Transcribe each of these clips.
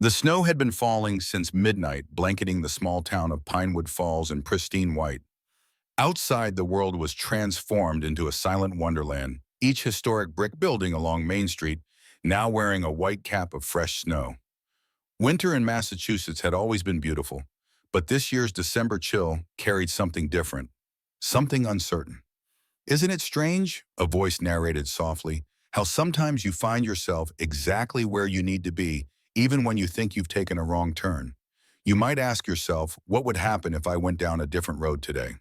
The snow had been falling since midnight, blanketing the small town of Pinewood Falls in pristine white. Outside, the world was transformed into a silent wonderland, each historic brick building along Main Street now wearing a white cap of fresh snow. Winter in Massachusetts had always been beautiful, but this year's December chill carried something different, something uncertain. "Isn't it strange?" a voice narrated softly, "how sometimes you find yourself exactly where you need to be, even when you think you've taken a wrong turn. You might ask yourself, what would happen if I went down a different road today?"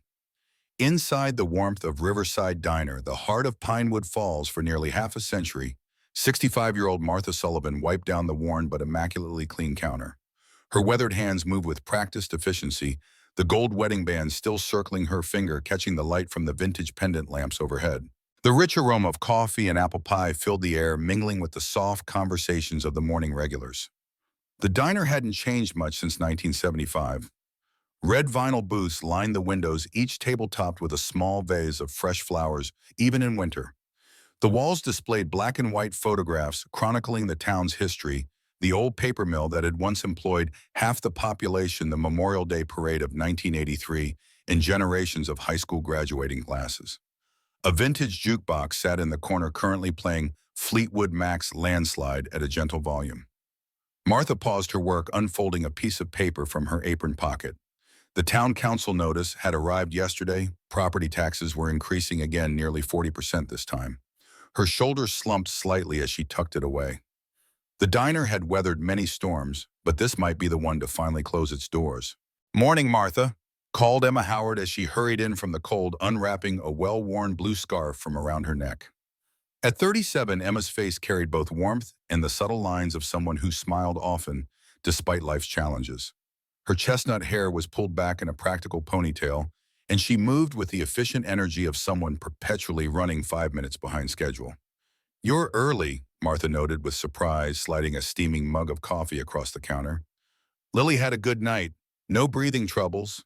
Inside the warmth of Riverside Diner, the heart of Pinewood Falls for nearly half a century, 65-year-old Martha Sullivan wiped down the worn but immaculately clean counter. Her weathered hands moved with practiced efficiency, the gold wedding band still circling her finger, catching the light from the vintage pendant lamps overhead. The rich aroma of coffee and apple pie filled the air, mingling with the soft conversations of the morning regulars. The diner hadn't changed much since 1975. Red vinyl booths lined the windows, each table topped with a small vase of fresh flowers, even in winter. The walls displayed black and white photographs chronicling the town's history, the old paper mill that had once employed half the population, the Memorial Day Parade of 1983, and generations of high school graduating classes. A vintage jukebox sat in the corner, currently playing Fleetwood Mac's Landslide at a gentle volume. Martha paused her work, unfolding a piece of paper from her apron pocket. The town council notice had arrived yesterday. Property taxes were increasing again, nearly 40% this time. Her shoulders slumped slightly as she tucked it away. The diner had weathered many storms, but this might be the one to finally close its doors. "Morning, Martha," called Emma Howard as she hurried in from the cold, unwrapping a well-worn blue scarf from around her neck. At 37, Emma's face carried both warmth and the subtle lines of someone who smiled often, despite life's challenges. Her chestnut hair was pulled back in a practical ponytail, and she moved with the efficient energy of someone perpetually running 5 minutes behind schedule. "You're early," Martha noted with surprise, sliding a steaming mug of coffee across the counter. "Lily had a good night. No breathing troubles,"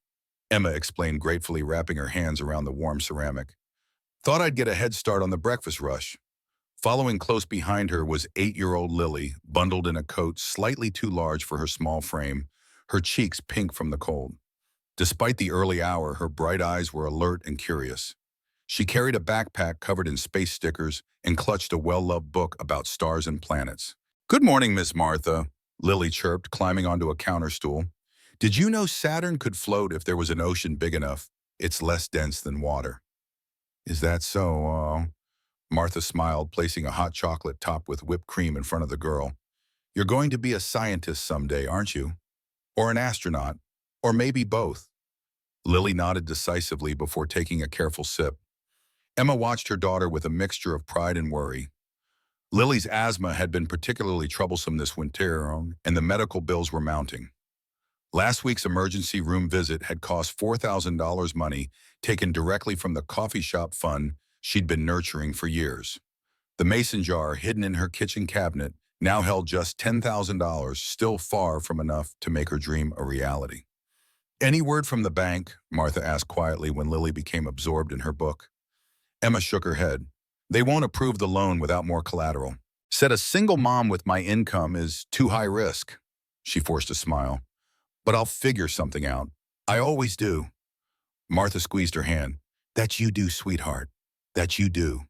Emma explained gratefully, wrapping her hands around the warm ceramic. "Thought I'd get a head start on the breakfast rush." Following close behind her was 8-year-old Lily, bundled in a coat slightly too large for her small frame, her cheeks pink from the cold. Despite the early hour, her bright eyes were alert and curious. She carried a backpack covered in space stickers and clutched a well-loved book about stars and planets. "Good morning, Miss Martha," Lily chirped, climbing onto a counter stool. "Did you know Saturn could float if there was an ocean big enough? It's less dense than water." "Is that so?" Martha smiled, placing a hot chocolate topped with whipped cream in front of the girl. "You're going to be a scientist someday, aren't you? Or an astronaut? Or maybe both?" Lily nodded decisively before taking a careful sip. Emma watched her daughter with a mixture of pride and worry. Lily's asthma had been particularly troublesome this winter, and the medical bills were mounting. Last week's emergency room visit had cost $4,000, money taken directly from the coffee shop fund she'd been nurturing for years. The mason jar, hidden in her kitchen cabinet, now held just $10,000, still far from enough to make her dream a reality. "Any word from the bank?" Martha asked quietly when Lily became absorbed in her book. Emma shook her head. "They won't approve the loan without more collateral. Said a single mom with my income is too high risk." She forced a smile. "But I'll figure something out. I always do." Martha squeezed her hand. "That you do, sweetheart. That you do."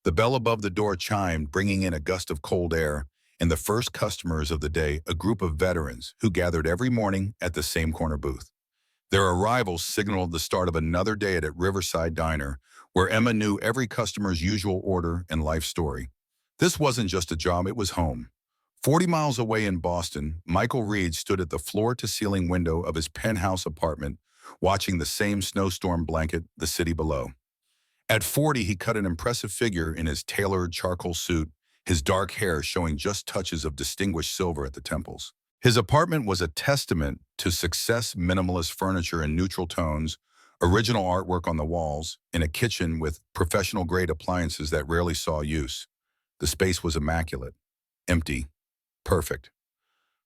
The bell above the door chimed, bringing in a gust of cold air, and the first customers of the day, a group of veterans who gathered every morning at the same corner booth. Their arrival signaled the start of another day at Riverside Diner, where Emma knew every customer's usual order and life story. This wasn't just a job, it was home. 40 miles away in Boston, Michael Reed stood at the floor-to-ceiling window of his penthouse apartment, watching the same snowstorm blanket the city below. At 40, he cut an impressive figure in his tailored charcoal suit, his dark hair showing just touches of distinguished silver at the temples. His apartment was a testament to success: minimalist furniture in neutral tones, original artwork on the walls, and a kitchen with professional-grade appliances that rarely saw use. The space was immaculate, empty, perfect.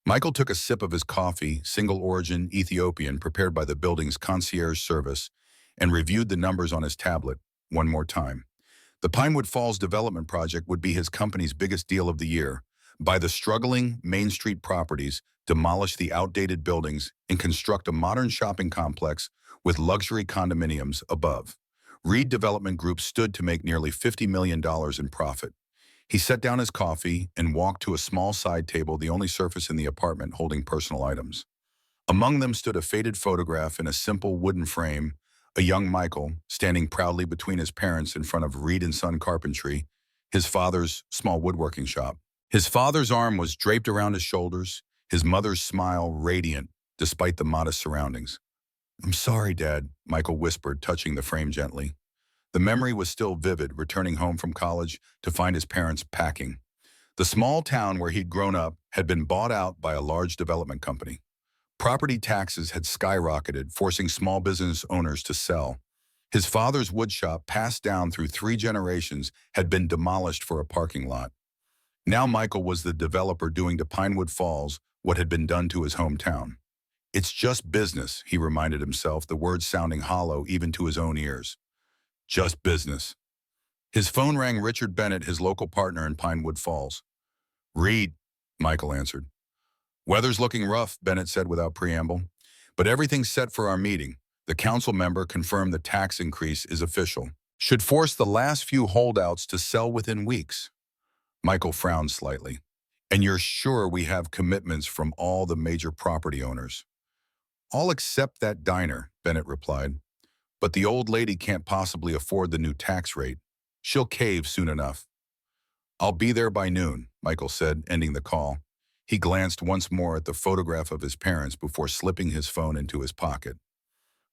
Michael took a sip of his coffee, single-origin Ethiopian, prepared by the building's concierge service, and reviewed the numbers on his tablet one more time. The Pinewood Falls development project would be his company's biggest deal of the year. Buy the struggling Main Street properties, demolish the outdated buildings, and construct a modern shopping complex with luxury condominiums above. Reed Development Group stood to make nearly $50 million in profit. He set down his coffee and walked to a small side table, the only surface in the apartment holding personal items. Among them stood a faded photograph in a simple wooden frame, a young Michael standing proudly between his parents in front of Reed and Son Carpentry, his father's small woodworking shop. His father's arm was draped around his shoulders, his mother's smile radiant despite the modest surroundings. "I'm sorry, Dad," Michael whispered, touching the frame gently. The memory was still vivid, returning home from college to find his parents packing. The small town where he'd grown up had been bought out by a large development company. Property taxes had skyrocketed, forcing small business owners to sell. His father's woodshop, passed down through 3 generations, had been demolished for a parking lot. Now Michael was the developer doing to Pinewood Falls what had been done to his hometown. "It's just business," he reminded himself, the words sounding hollow even to his own ears. Just business. His phone rang. Richard Bennett, his local partner in Pinewood Falls. "Reed," Michael answered. "Weather's looking rough," Bennett said without preamble. "But everything's set for our meeting." The council member confirmed the tax increase is official. "Should force the last few holdouts to sell within weeks." Michael frowned slightly. "And you're sure we have commitments from all the major property owners?" "All except that diner," Bennett replied. "But the old lady can't possibly afford the new tax rate. She'll cave soon enough." "I'll be there by noon," Michael said, ending the call. He glanced once more at the photograph of his parents before slipping his phone into his pocket.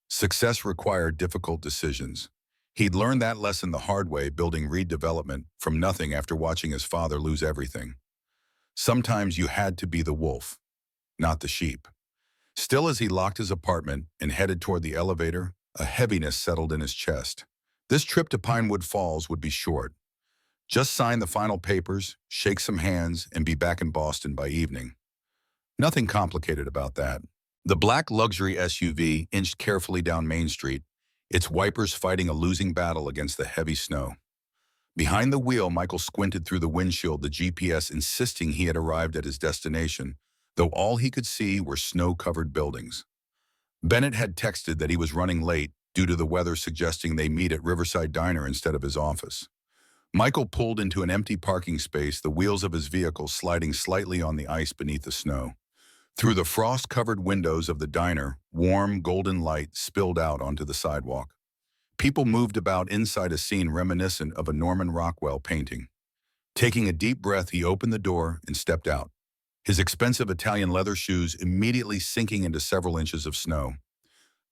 Success required difficult decisions. He'd learned that lesson the hard way, building Reed Development from nothing after watching his father lose everything. Sometimes you had to be the wolf, not the sheep. Still, as he locked his apartment and headed toward the elevator, a heaviness settled in his chest. This trip to Pinewood Falls would be short. Just sign the final papers, shake some hands, and be back in Boston by evening. Nothing complicated about that. The black luxury SUV inched carefully down Main Street, its wipers fighting a losing battle against the heavy snow. Behind the wheel, Michael squinted through the windshield, the GPS insisting he had arrived at his destination, though all he could see were snow-covered buildings. Bennett had texted that he was running late due to the weather, suggesting they meet at Riverside Diner instead of his office. Michael pulled into an empty parking space, the wheels of his vehicle sliding slightly on the ice beneath the snow. Through the frost-covered windows of the diner, warm, golden light spilled out onto the sidewalk. People moved about inside a scene reminiscent of a Norman Rockwell painting. Taking a deep breath, he opened the door and stepped out, his expensive Italian leather shoes immediately sinking into several inches of snow.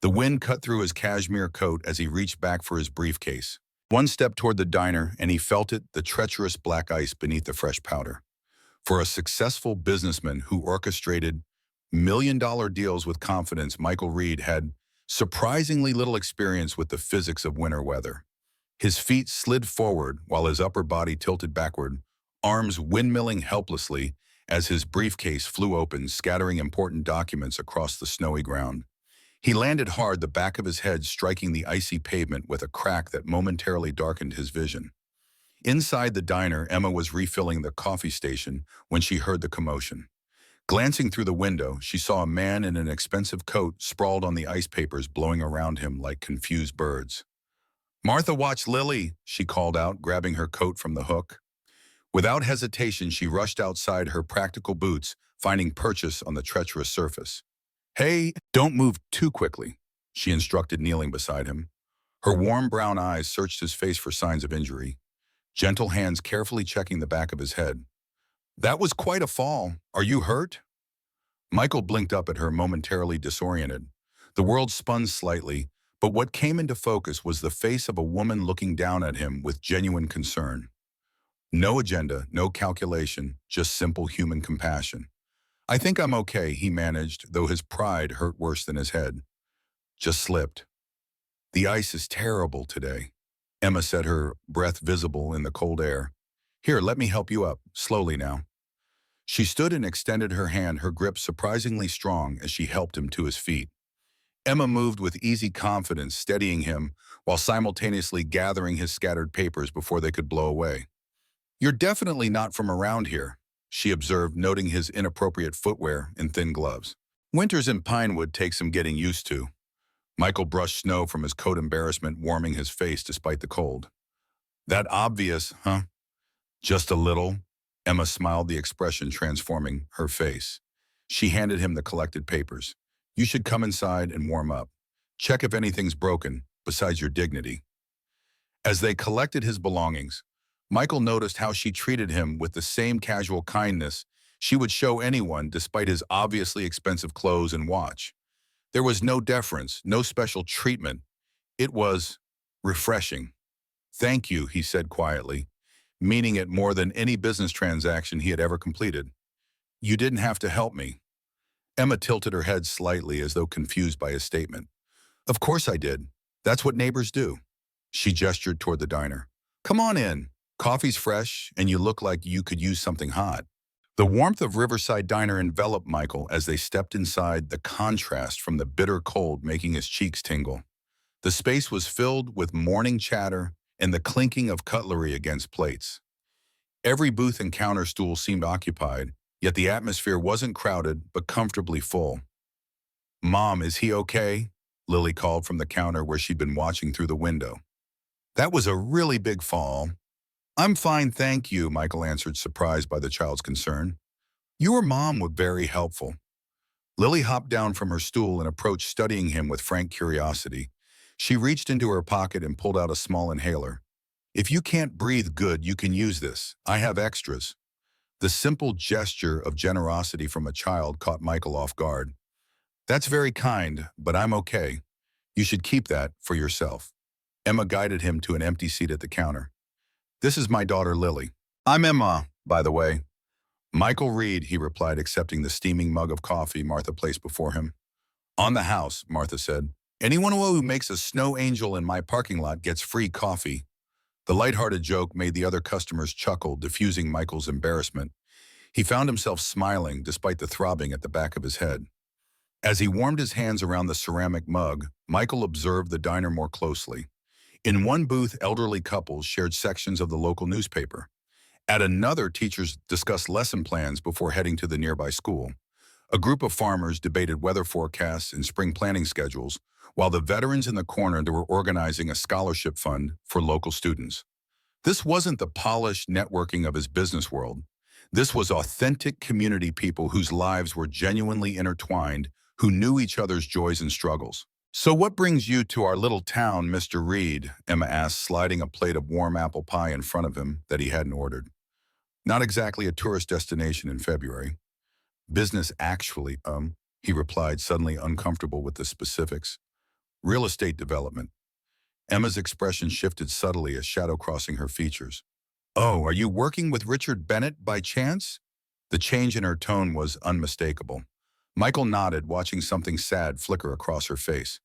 The wind cut through his cashmere coat as he reached back for his briefcase. One step toward the diner, and he felt it, the treacherous black ice beneath the fresh powder. For a successful businessman who orchestrated million-dollar deals with confidence, Michael Reed had surprisingly little experience with the physics of winter weather. His feet slid forward while his upper body tilted backward, arms windmilling helplessly as his briefcase flew open, scattering important documents across the snowy ground. He landed hard, the back of his head striking the icy pavement with a crack that momentarily darkened his vision. Inside the diner, Emma was refilling the coffee station when she heard the commotion. Glancing through the window, she saw a man in an expensive coat sprawled on the ice papers, blowing around him like confused birds. "Martha, watch Lily," she called out, grabbing her coat from the hook. Without hesitation, she rushed outside, her practical boots finding purchase on the treacherous surface. "Hey, don't move too quickly," she instructed, kneeling beside him. Her warm brown eyes searched his face for signs of injury, gentle hands carefully checking the back of his head. "That was quite a fall. Are you hurt?" Michael blinked up at her, momentarily disoriented. The world spun slightly, but what came into focus was the face of a woman looking down at him with genuine concern. No agenda, no calculation, just simple human compassion. "I think I'm okay," he managed, though his pride hurt worse than his head. "Just slipped." "The ice is terrible today," Emma said, her breath visible in the cold air. "Here, let me help you up, slowly now." She stood and extended her hand, her grip surprisingly strong as she helped him to his feet. Emma moved with easy confidence, steadying him while simultaneously gathering his scattered papers before they could blow away. "You're definitely not from around here." she observed, noting his inappropriate footwear and thin gloves. Winters in Pinewood take some getting used to. Michael brushed snow from his coat, embarrassment warming his face despite the cold. That obvious, huh? Just a little. Emma smiled, the expression transforming her face. She handed him the collected papers. You should come inside and warm up. Check if anything's broken, besides your dignity. As they collected his belongings, Michael noticed how she treated him with the same casual kindness she would show anyone despite his obviously expensive clothes and watch. There was no deference, no special treatment. It was refreshing. Thank you, he said quietly, meaning it more than any business transaction he had ever completed. You didn't have to help me. Emma tilted her head slightly as though confused by his statement. Of course I did. That's what neighbors do. She gestured toward the diner. Come on in. Coffee's fresh, and you look like you could use something hot. The warmth of Riverside Diner enveloped Michael as they stepped inside, the contrast from the bitter cold making his cheeks tingle. The space was filled with morning chatter and the clinking of cutlery against plates. Every booth and counter stool seemed occupied, yet the atmosphere wasn't crowded but comfortably full. Mom, is he okay? Lily called from the counter where she'd been watching through the window. That was a really big fall. I'm fine, thank you, Michael answered, surprised by the child's concern. Your mom was very helpful. Lily hopped down from her stool and approached, studying him with frank curiosity. She reached into her pocket and pulled out a small inhaler. If you can't breathe good, you can use this. I have extras. The simple gesture of generosity from a child caught Michael off guard. That's very kind, but I'm okay. You should keep that for yourself. Emma guided him to an empty seat at the counter. This is my daughter, Lily. I'm Emma, by the way. Michael Reed, he replied, accepting the steaming mug of coffee Martha placed before him. On the house, Martha said. Anyone who makes a snow angel in my parking lot gets free coffee. The lighthearted joke made the other customers chuckle, diffusing Michael's embarrassment. He found himself smiling despite the throbbing at the back of his head. As he warmed his hands around the ceramic mug, Michael observed the diner more closely. In one booth, elderly couples shared sections of the local newspaper. At another, teachers discussed lesson plans before heading to the nearby school. A group of farmers debated weather forecasts and spring planting schedules, while the veterans in the corner were organizing a scholarship fund for local students. This wasn't the polished networking of his business world. This was authentic community people whose lives were genuinely intertwined, who knew each other's joys and struggles. So what brings you to our little town, Mr. Reed? Emma asked, sliding a plate of warm apple pie in front of him that he hadn't ordered. Not exactly a tourist destination in February. Business, actually, he replied, suddenly uncomfortable with the specifics. Real estate development. Emma's expression shifted subtly, a shadow crossing her features. Oh, are you working with Richard Bennett by chance? The change in her tone was unmistakable. Michael nodded, watching something sad flicker across her face.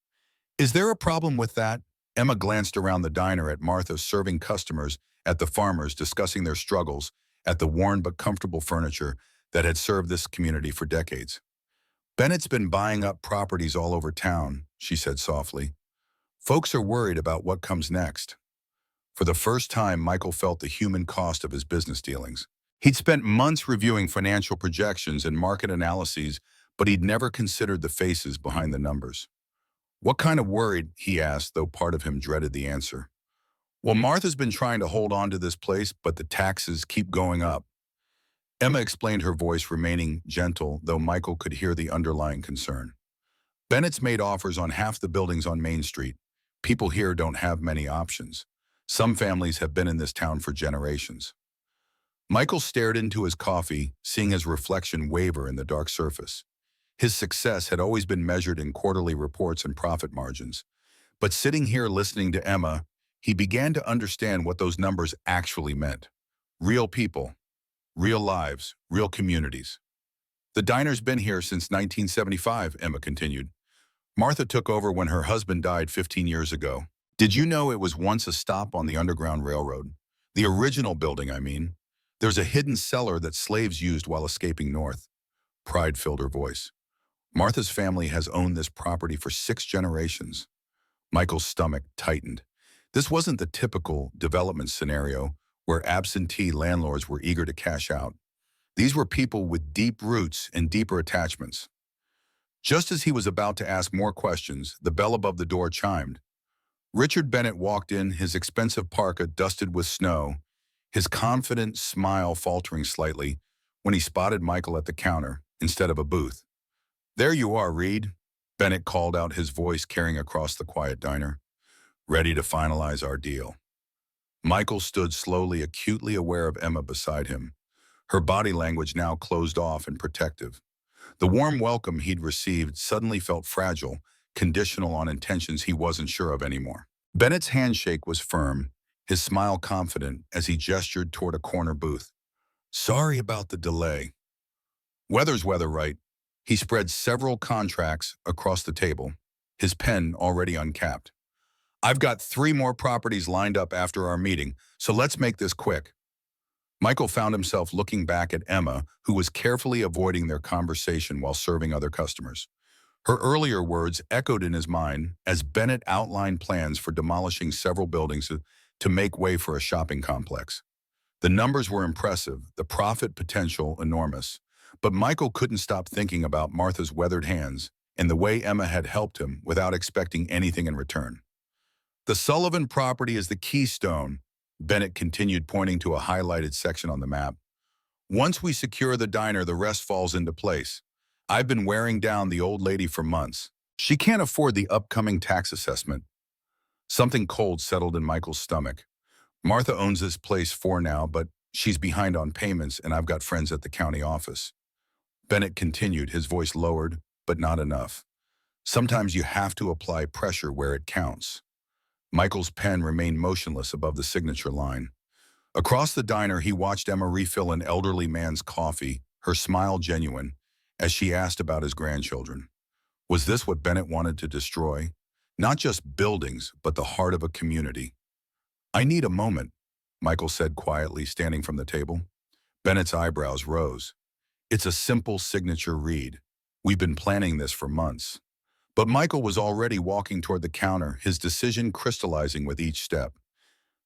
Is there a problem with that? Emma glanced around the diner at Martha serving customers, at the farmers discussing their struggles, at the worn but comfortable furniture that had served this community for decades. Bennett's been buying up properties all over town, she said softly. Folks are worried about what comes next. For the first time, Michael felt the human cost of his business dealings. He'd spent months reviewing financial projections and market analyses, but he'd never considered the faces behind the numbers. What kind of worried, he asked, though part of him dreaded the answer. Well, Martha's been trying to hold on to this place, but the taxes keep going up. Emma explained, her voice remaining gentle, though Michael could hear the underlying concern. Bennett's made offers on half the buildings on Main Street. People here don't have many options. Some families have been in this town for generations. Michael stared into his coffee, seeing his reflection waver in the dark surface. His success had always been measured in quarterly reports and profit margins. But sitting here listening to Emma, he began to understand what those numbers actually meant. Real people, real lives, real communities. The diner's been here since 1975, Emma continued. Martha took over when her husband died 15 years ago. Did you know it was once a stop on the Underground Railroad? The original building, I mean. There's a hidden cellar that slaves used while escaping north. Pride filled her voice. Martha's family has owned this property for 6 generations. Michael's stomach tightened. This wasn't the typical development scenario where absentee landlords were eager to cash out. These were people with deep roots and deeper attachments. Just as he was about to ask more questions, the bell above the door chimed. Richard Bennett walked in, his expensive parka dusted with snow, his confident smile faltering slightly when he spotted Michael at the counter instead of a booth. "There you are, Reed," Bennett called out, his voice carrying across the quiet diner. "Ready to finalize our deal." Michael stood slowly, acutely aware of Emma beside him, her body language now closed off and protective. The warm welcome he'd received suddenly felt fragile, conditional on intentions he wasn't sure of anymore. Bennett's handshake was firm, his smile confident as he gestured toward a corner booth. "Sorry about the delay." "Weather's weather, right?" He spread several contracts across the table, his pen already uncapped. "I've got 3 more properties lined up after our meeting, so let's make this quick." Michael found himself looking back at Emma, who was carefully avoiding their conversation while serving other customers. Her earlier words echoed in his mind as Bennett outlined plans for demolishing several buildings to make way for a shopping complex. The numbers were impressive, the profit potential enormous, but Michael couldn't stop thinking about Martha's weathered hands and the way Emma had helped him without expecting anything in return. "The Sullivan property is the keystone," Bennett continued, pointing to a highlighted section on the map. "Once we secure the diner, the rest falls into place. I've been wearing down the old lady for months. She can't afford the upcoming tax assessment." Something cold settled in Michael's stomach. "Martha owns this place for now, but she's behind on payments and I've got friends at the county office." Bennett continued, his voice lowered, but not enough. "Sometimes you have to apply pressure where it counts." Michael's pen remained motionless above the signature line. Across the diner, he watched Emma refill an elderly man's coffee, her smile genuine, as she asked about his grandchildren. Was this what Bennett wanted to destroy? Not just buildings, but the heart of a community. "I need a moment," Michael said quietly, standing from the table. Bennett's eyebrows rose. "It's a simple signature read. We've been planning this for months." But Michael was already walking toward the counter, his decision crystallizing with each step.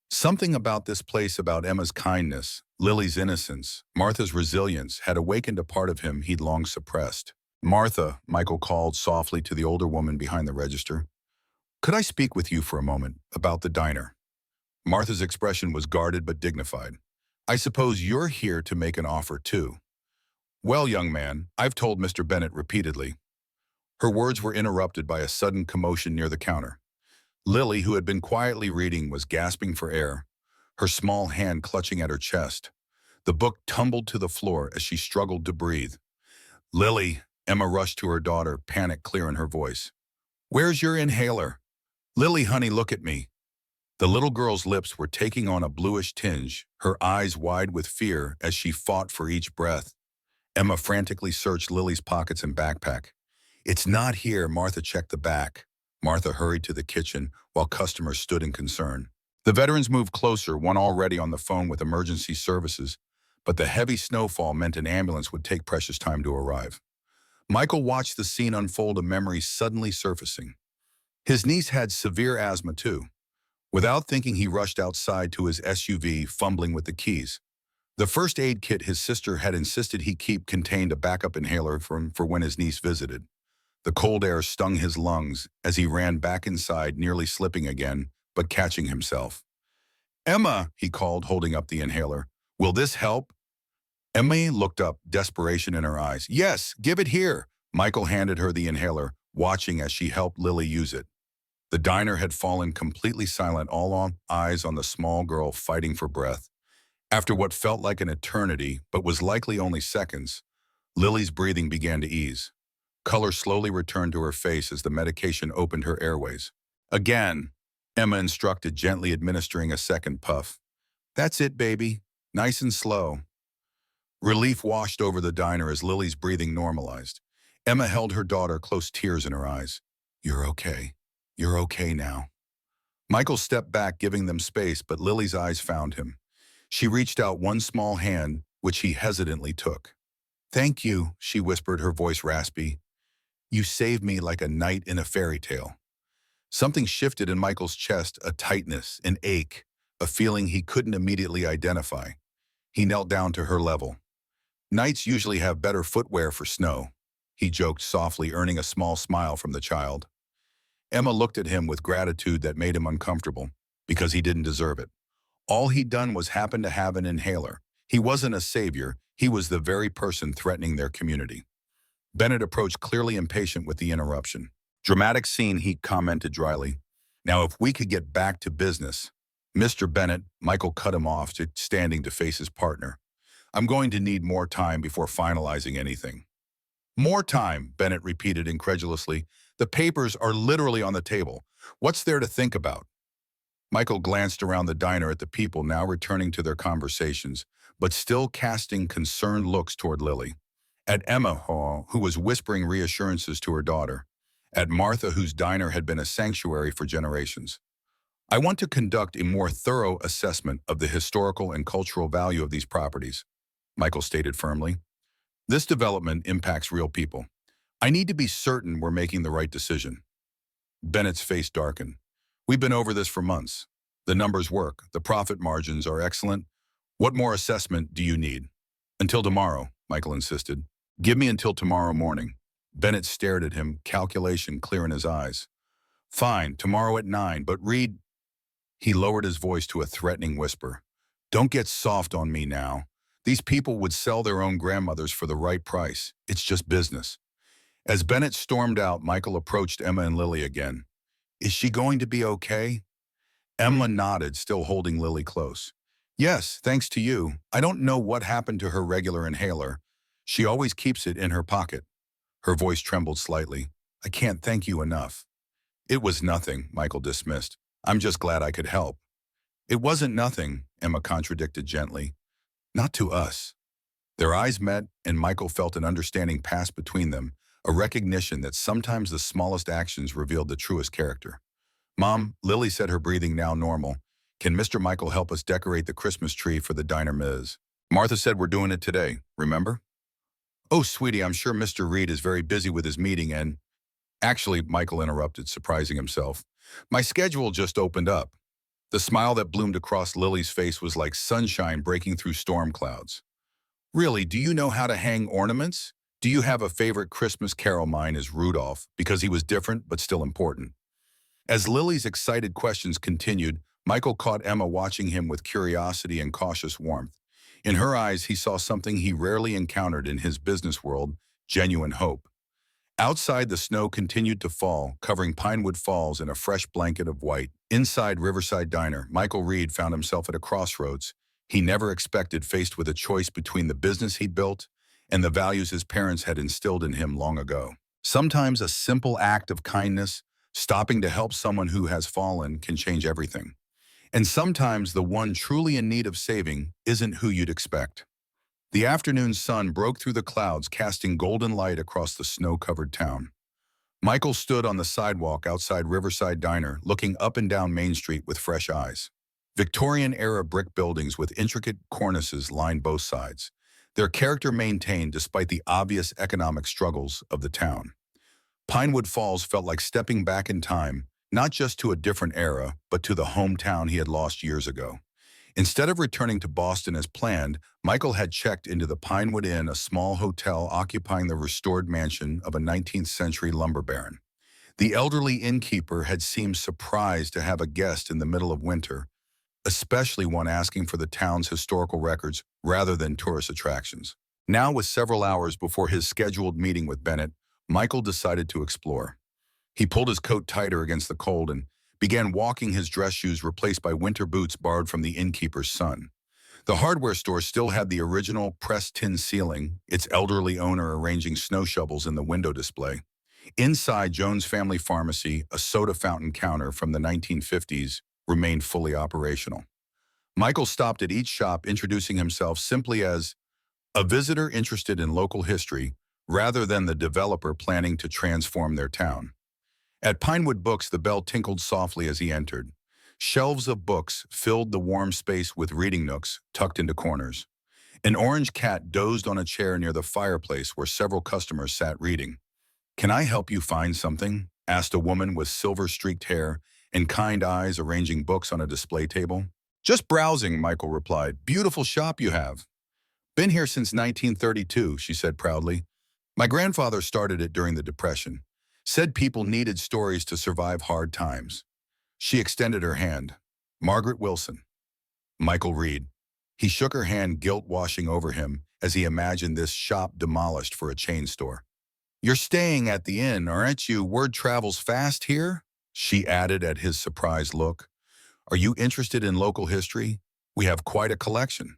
Something about this place, about Emma's kindness, Lily's innocence, Martha's resilience, had awakened a part of him he'd long suppressed. "Martha," Michael called softly to the older woman behind the register. "Could I speak with you for a moment about the diner?" Martha's expression was guarded but dignified. "I suppose you're here to make an offer too." "Well, young man, I've told Mr. Bennett repeatedly." Her words were interrupted by a sudden commotion near the counter. Lily, who had been quietly reading, was gasping for air, her small hand clutching at her chest. The book tumbled to the floor as she struggled to breathe. "Lily," Emma rushed to her daughter, panic clear in her voice. "Where's your inhaler? Lily, honey, look at me." The little girl's lips were taking on a bluish tinge, her eyes wide with fear as she fought for each breath. Emma frantically searched Lily's pockets and backpack. "It's not here." Martha checked the back. Martha hurried to the kitchen while customers stood in concern. The veterans moved closer, one already on the phone with emergency services, but the heavy snowfall meant an ambulance would take precious time to arrive. Michael watched the scene unfold, a memory suddenly surfacing. His niece had severe asthma too. Without thinking, he rushed outside to his SUV, fumbling with the keys. The first aid kit his sister had insisted he keep contained a backup inhaler for when his niece visited. The cold air stung his lungs as he ran back inside, nearly slipping again, but catching himself. "Emma," he called, holding up the inhaler. "Will this help?" Emma looked up, desperation in her eyes. "Yes, give it here." Michael handed her the inhaler, watching as she helped Lily use it. The diner had fallen completely silent, all eyes on the small girl fighting for breath. After what felt like an eternity, but was likely only seconds, Lily's breathing began to ease. Color slowly returned to her face as the medication opened her airways. "Again," Emma instructed, gently administering a second puff. "That's it, baby. Nice and slow." Relief washed over the diner as Lily's breathing normalized. Emma held her daughter close, tears in her eyes. "You're okay. You're okay now." Michael stepped back, giving them space, but Lily's eyes found him. She reached out one small hand, which he hesitantly took. "Thank you," she whispered, her voice raspy. "You saved me like a knight in a fairy tale." Something shifted in Michael's chest, a tightness, an ache, a feeling he couldn't immediately identify. He knelt down to her level. Nights usually have better footwear for snow, he joked softly, earning a small smile from the child. Emma looked at him with gratitude that made him uncomfortable, because he didn't deserve it. All he'd done was happen to have an inhaler. He wasn't a savior, he was the very person threatening their community. Bennett approached, clearly impatient with the interruption. Dramatic scene, he commented dryly. Now if we could get back to business. Mr. Bennett, Michael cut him off, standing to face his partner. I'm going to need more time before finalizing anything. More time, Bennett repeated incredulously. The papers are literally on the table. What's there to think about? Michael glanced around the diner at the people now returning to their conversations, but still casting concerned looks toward Lily. At Emma, who was whispering reassurances to her daughter. At Martha, whose diner had been a sanctuary for generations. I want to conduct a more thorough assessment of the historical and cultural value of these properties, Michael stated firmly. This development impacts real people. I need to be certain we're making the right decision. Bennett's face darkened. We've been over this for months. The numbers work. The profit margins are excellent. What more assessment do you need? Until tomorrow, Michael insisted. Give me until tomorrow morning. Bennett stared at him, calculation clear in his eyes. Fine, tomorrow at 9, but read. He lowered his voice to a threatening whisper. Don't get soft on me now. These people would sell their own grandmothers for the right price. It's just business. As Bennett stormed out, Michael approached Emma and Lily again. Is she going to be okay? Emma nodded, still holding Lily close. Yes, thanks to you. I don't know what happened to her regular inhaler. She always keeps it in her pocket. Her voice trembled slightly. I can't thank you enough. It was nothing, Michael dismissed. I'm just glad I could help. It wasn't nothing, Emma contradicted gently. Not to us. Their eyes met, and Michael felt an understanding pass between them, a recognition that sometimes the smallest actions revealed the truest character. Mom, Lily said, her breathing now normal. Can Mr. Michael help us decorate the Christmas tree for the diner Ms.? Martha said we're doing it today, remember? Oh, sweetie, I'm sure Mr. Reed is very busy with his meeting and… Actually, Michael interrupted, surprising himself. My schedule just opened up. The smile that bloomed across Lily's face was like sunshine breaking through storm clouds. Really, do you know how to hang ornaments? Do you have a favorite Christmas carol? Mine is Rudolph, because he was different but still important. As Lily's excited questions continued, Michael caught Emma watching him with curiosity and cautious warmth. In her eyes, he saw something he rarely encountered in his business world, genuine hope. Outside, the snow continued to fall, covering Pinewood Falls in a fresh blanket of white. Inside Riverside Diner, Michael Reed found himself at a crossroads he never expected, faced with a choice between the business he'd built and the values his parents had instilled in him long ago. Sometimes a simple act of kindness, stopping to help someone who has fallen, can change everything. And sometimes the one truly in need of saving isn't who you'd expect. The afternoon sun broke through the clouds, casting golden light across the snow-covered town. Michael stood on the sidewalk outside Riverside Diner, looking up and down Main Street with fresh eyes. Victorian-era brick buildings with intricate cornices lined both sides, their character maintained despite the obvious economic struggles of the town. Pinewood Falls felt like stepping back in time, not just to a different era, but to the hometown he had lost years ago. Instead of returning to Boston as planned, Michael had checked into the Pinewood Inn, a small hotel occupying the restored mansion of a 19th-century lumber baron. The elderly innkeeper had seemed surprised to have a guest in the middle of winter, especially one asking for the town's historical records rather than tourist attractions. Now, with several hours before his scheduled meeting with Bennett, Michael decided to explore. He pulled his coat tighter against the cold and began walking, his dress shoes replaced by winter boots borrowed from the innkeeper's son. The hardware store still had the original pressed tin ceiling, its elderly owner arranging snow shovels in the window display. Inside, Jones Family Pharmacy, a soda fountain counter from the 1950s, remained fully operational. Michael stopped at each shop, introducing himself simply as a visitor interested in local history rather than the developer planning to transform their town. At Pinewood Books, the bell tinkled softly as he entered. Shelves of books filled the warm space with reading nooks tucked into corners. An orange cat dozed on a chair near the fireplace where several customers sat reading. "Can I help you find something?" asked a woman with silver-streaked hair and kind eyes arranging books on a display table. "Just browsing," Michael replied. "Beautiful shop you have." Been here since 1932, she said proudly. My grandfather started it during the Depression. Said people needed stories to survive hard times. She extended her hand. Margaret Wilson. Michael Reed. He shook her hand, guilt washing over him as he imagined this shop demolished for a chain store. You're staying at the inn, aren't you? Word travels fast here? She added at his surprised look. Are you interested in local history? We have quite a collection.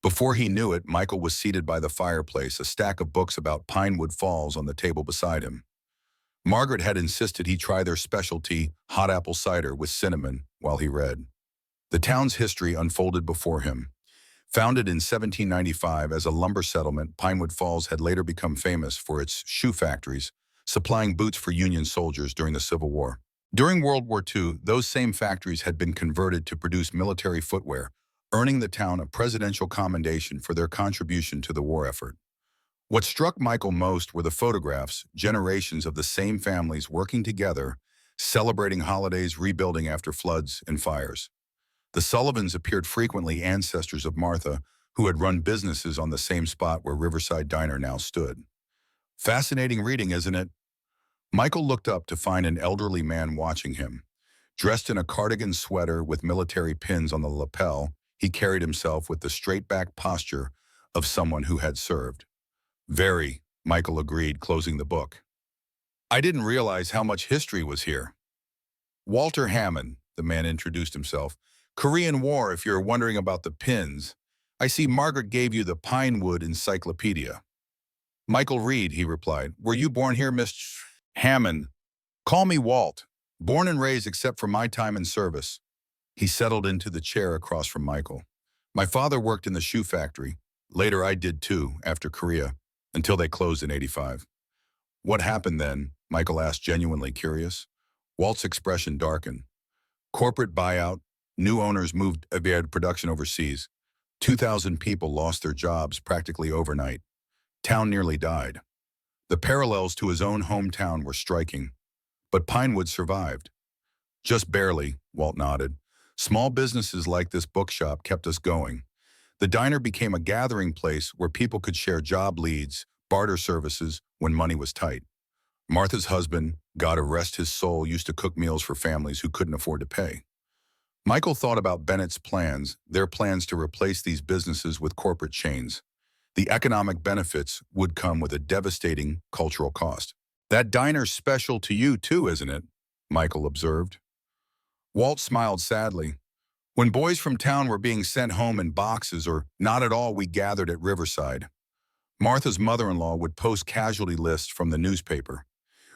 Before he knew it, Michael was seated by the fireplace, a stack of books about Pinewood Falls on the table beside him. Margaret had insisted he try their specialty, hot apple cider with cinnamon, while he read. The town's history unfolded before him. Founded in 1795 as a lumber settlement, Pinewood Falls had later become famous for its shoe factories, supplying boots for Union soldiers during the Civil War. During World War II, those same factories had been converted to produce military footwear, earning the town a presidential commendation for their contribution to the war effort. What struck Michael most were the photographs, generations of the same families working together, celebrating holidays, rebuilding after floods and fires. The Sullivans appeared frequently, ancestors of Martha, who had run businesses on the same spot where Riverside Diner now stood. Fascinating reading, isn't it? Michael looked up to find an elderly man watching him. Dressed in a cardigan sweater with military pins on the lapel, he carried himself with the straight-back posture of someone who had served. Very, Michael agreed, closing the book. I didn't realize how much history was here. Walter Hammond, the man introduced himself. Korean War, if you're wondering about the pins. I see Margaret gave you the Pinewood Encyclopedia. Michael Reed, he replied. Were you born here, Miss Hammond? Call me Walt. Born and raised except for my time in service. He settled into the chair across from Michael. My father worked in the shoe factory. Later I did too, after Korea, until they closed in '85. What happened then? Michael asked, genuinely curious. Walt's expression darkened. Corporate buyout, new owners moved Aviad production overseas. 2,000 people lost their jobs practically overnight. Town nearly died. The parallels to his own hometown were striking. But Pinewood survived. Just barely, Walt nodded. Small businesses like this bookshop kept us going. The diner became a gathering place where people could share job leads, barter services when money was tight. Martha's husband, God rest his soul, used to cook meals for families who couldn't afford to pay. Michael thought about Bennett's plans, their plans to replace these businesses with corporate chains. The economic benefits would come with a devastating cultural cost. That diner's special to you too, isn't it? Michael observed. Walt smiled sadly. When boys from town were being sent home in boxes or not at all, we gathered at Riverside. Martha's mother-in-law would post casualty lists from the newspaper.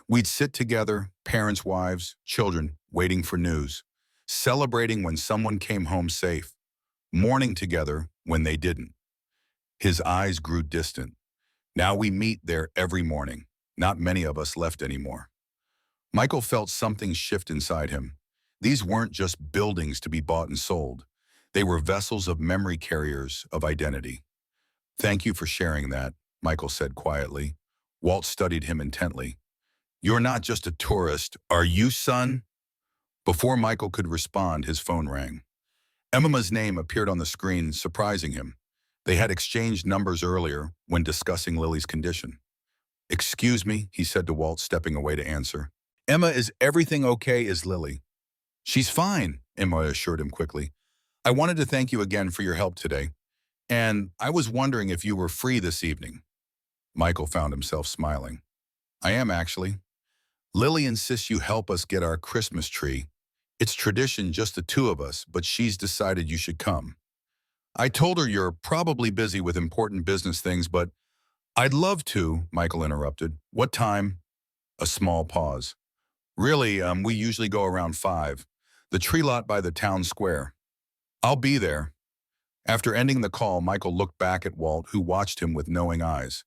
We'd sit together, parents, wives, children, waiting for news, celebrating when someone came home safe, mourning together when they didn't. His eyes grew distant. Now we meet there every morning. Not many of us left anymore. Michael felt something shift inside him. These weren't just buildings to be bought and sold. They were vessels of memory, carriers of identity. Thank you for sharing that, Michael said quietly. Walt studied him intently. You're not just a tourist, are you, son? Before Michael could respond, his phone rang. Emma's name appeared on the screen, surprising him. They had exchanged numbers earlier when discussing Lily's condition. Excuse me, he said to Walt, stepping away to answer. Emma, is everything okay? Is Lily? She's fine, Emma assured him quickly. I wanted to thank you again for your help today. And I was wondering if you were free this evening. Michael found himself smiling. I am, actually. Lily insists you help us get our Christmas tree. It's tradition, just the two of us, but she's decided you should come. I told her you're probably busy with important business things, but I'd love to, Michael interrupted. What time? A small pause. Really, we usually go around 5. The tree lot by the town square. I'll be there. After ending the call, Michael looked back at Walt, who watched him with knowing eyes.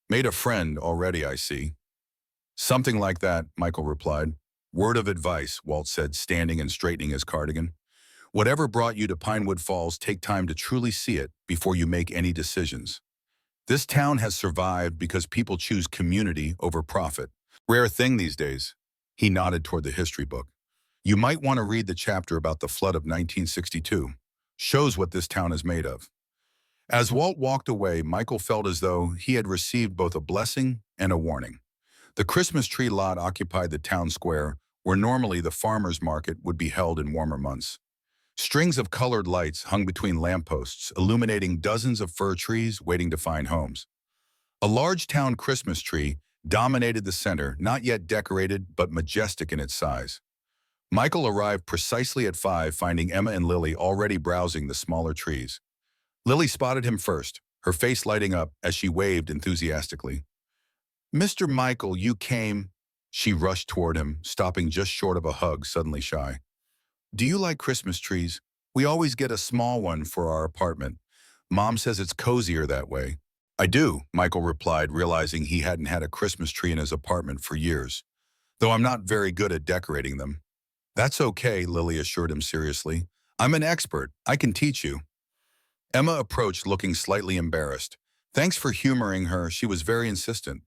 Made a friend already, I see. Something like that, Michael replied. Word of advice, Walt said, standing and straightening his cardigan. Whatever brought you to Pinewood Falls, take time to truly see it before you make any decisions. This town has survived because people choose community over profit. Rare thing these days. He nodded toward the history book. You might want to read the chapter about the flood of 1962. Shows what this town is made of. As Walt walked away, Michael felt as though he had received both a blessing and a warning. The Christmas tree lot occupied the town square, where normally the farmers' market would be held in warmer months. Strings of colored lights hung between lampposts, illuminating dozens of fir trees waiting to find homes. A large town Christmas tree dominated the center, not yet decorated but majestic in its size. Michael arrived precisely at 5, finding Emma and Lily already browsing the smaller trees. Lily spotted him first, her face lighting up as she waved enthusiastically. "Mr. Michael, you came." She rushed toward him, stopping just short of a hug, suddenly shy. "Do you like Christmas trees? We always get a small one for our apartment. Mom says it's cozier that way." "I do," Michael replied, realizing he hadn't had a Christmas tree in his apartment for years, "though I'm not very good at decorating them." "That's okay," Lily assured him seriously. "I'm an expert. I can teach you." Emma approached looking slightly embarrassed. Thanks for humoring her. She was very insistent.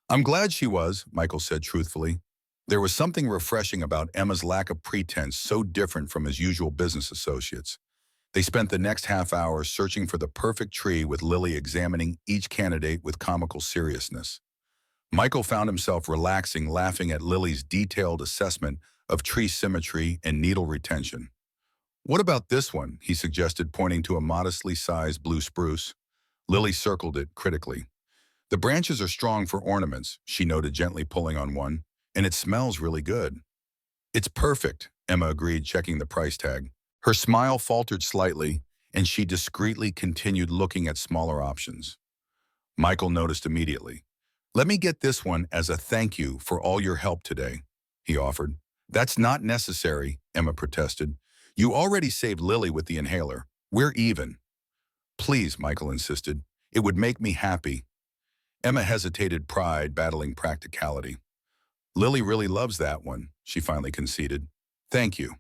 "I'm glad she was," Michael said truthfully. There was something refreshing about Emma's lack of pretense, so different from his usual business associates. They spent the next half hour searching for the perfect tree, with Lily examining each candidate with comical seriousness. Michael found himself relaxing, laughing at Lily's detailed assessment of tree symmetry and needle retention. "What about this one?" he suggested, pointing to a modestly sized blue spruce. Lily circled it critically. "The branches are strong for ornaments," she noted, gently pulling on one, "and it smells really good." "It's perfect," Emma agreed, checking the price tag. Her smile faltered slightly, and she discreetly continued looking at smaller options. Michael noticed immediately. "Let me get this one as a thank you for all your help today," he offered. "That's not necessary," Emma protested. "You already saved Lily with the inhaler. We're even." "Please," Michael insisted. "It would make me happy." Emma hesitated, pride battling practicality. "Lily really loves that one," she finally conceded. "Thank you."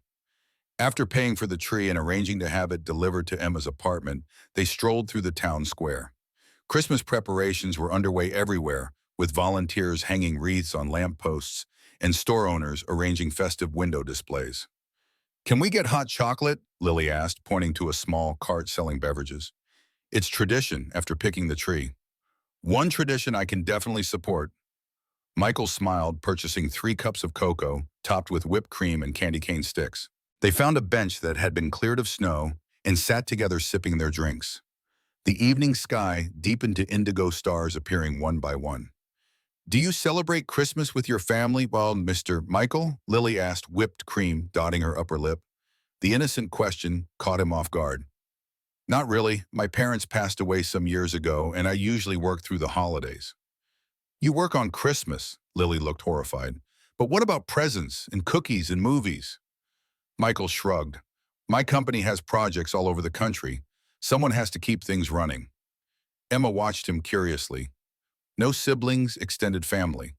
After paying for the tree and arranging to have it delivered to Emma's apartment, they strolled through the town square. Christmas preparations were underway everywhere, with volunteers hanging wreaths on lampposts and store owners arranging festive window displays. "Can we get hot chocolate?" Lily asked, pointing to a small cart selling beverages. "It's tradition after picking the tree." "One tradition I can definitely support." Michael smiled, purchasing 3 cups of cocoa, topped with whipped cream and candy cane sticks. They found a bench that had been cleared of snow and sat together sipping their drinks. The evening sky deepened to indigo stars appearing one by one. "Do you celebrate Christmas with your family?" "Well, Mr. Michael?" Lily asked, whipped cream dotting her upper lip. The innocent question caught him off guard. "Not really. My parents passed away some years ago, and I usually work through the holidays." "You work on Christmas?" Lily looked horrified. "But what about presents and cookies and movies?" Michael shrugged. "My company has projects all over the country. Someone has to keep things running." Emma watched him curiously. "No siblings, extended family?"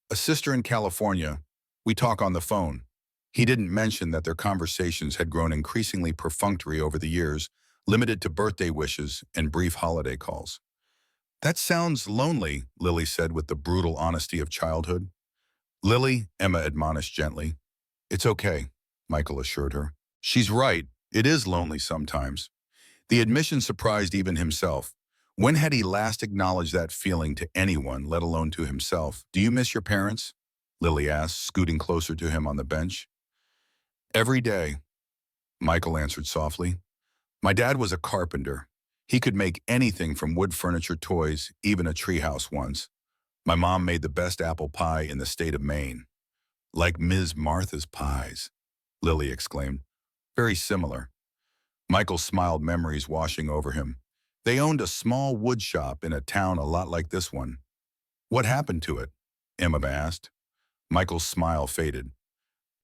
"A sister in California. We talk on the phone." He didn't mention that their conversations had grown increasingly perfunctory over the years, limited to birthday wishes and brief holiday calls. "That sounds lonely," Lily said with the brutal honesty of childhood. "Lily," Emma admonished gently. "It's okay," Michael assured her. "She's right. It is lonely sometimes." The admission surprised even himself. When had he last acknowledged that feeling to anyone, let alone to himself? "Do you miss your parents?" Lily asked, scooting closer to him on the bench. "Every day," Michael answered softly. "My dad was a carpenter. He could make anything from wood furniture, toys, even a treehouse once. My mom made the best apple pie in the state of Maine." "Like Ms. Martha's pies," Lily exclaimed. "Very similar." Michael smiled, memories washing over him. They owned a small wood shop in a town a lot like this one. "What happened to it?" Emma asked. Michael's smile faded.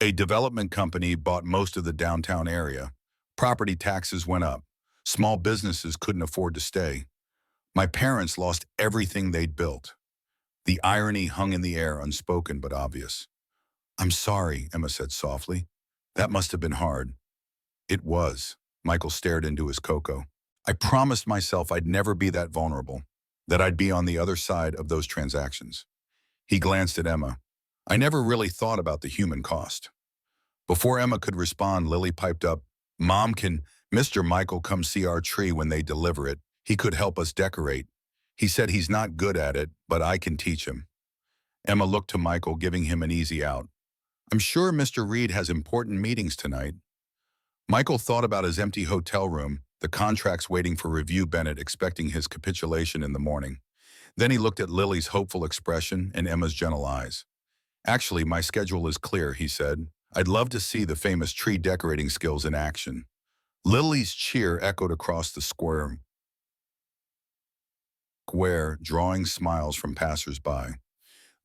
"A development company bought most of the downtown area. Property taxes went up. Small businesses couldn't afford to stay. My parents lost everything they'd built." The irony hung in the air, unspoken but obvious. "I'm sorry," Emma said softly. "That must have been hard." "It was." Michael stared into his cocoa. "I promised myself I'd never be that vulnerable, that I'd be on the other side of those transactions." He glanced at Emma. "I never really thought about the human cost." Before Emma could respond, Lily piped up, "Mom, can Mr. Michael come see our tree when they deliver it? He could help us decorate. He said he's not good at it, but I can teach him. Emma looked to Michael, giving him an easy out. I'm sure Mr. Reed has important meetings tonight. Michael thought about his empty hotel room, the contracts waiting for review, Bennett expecting his capitulation in the morning. Then he looked at Lily's hopeful expression and Emma's gentle eyes. Actually, my schedule is clear, he said. I'd love to see the famous tree decorating skills in action. Lily's cheer echoed across the square, drawing smiles from passers-by.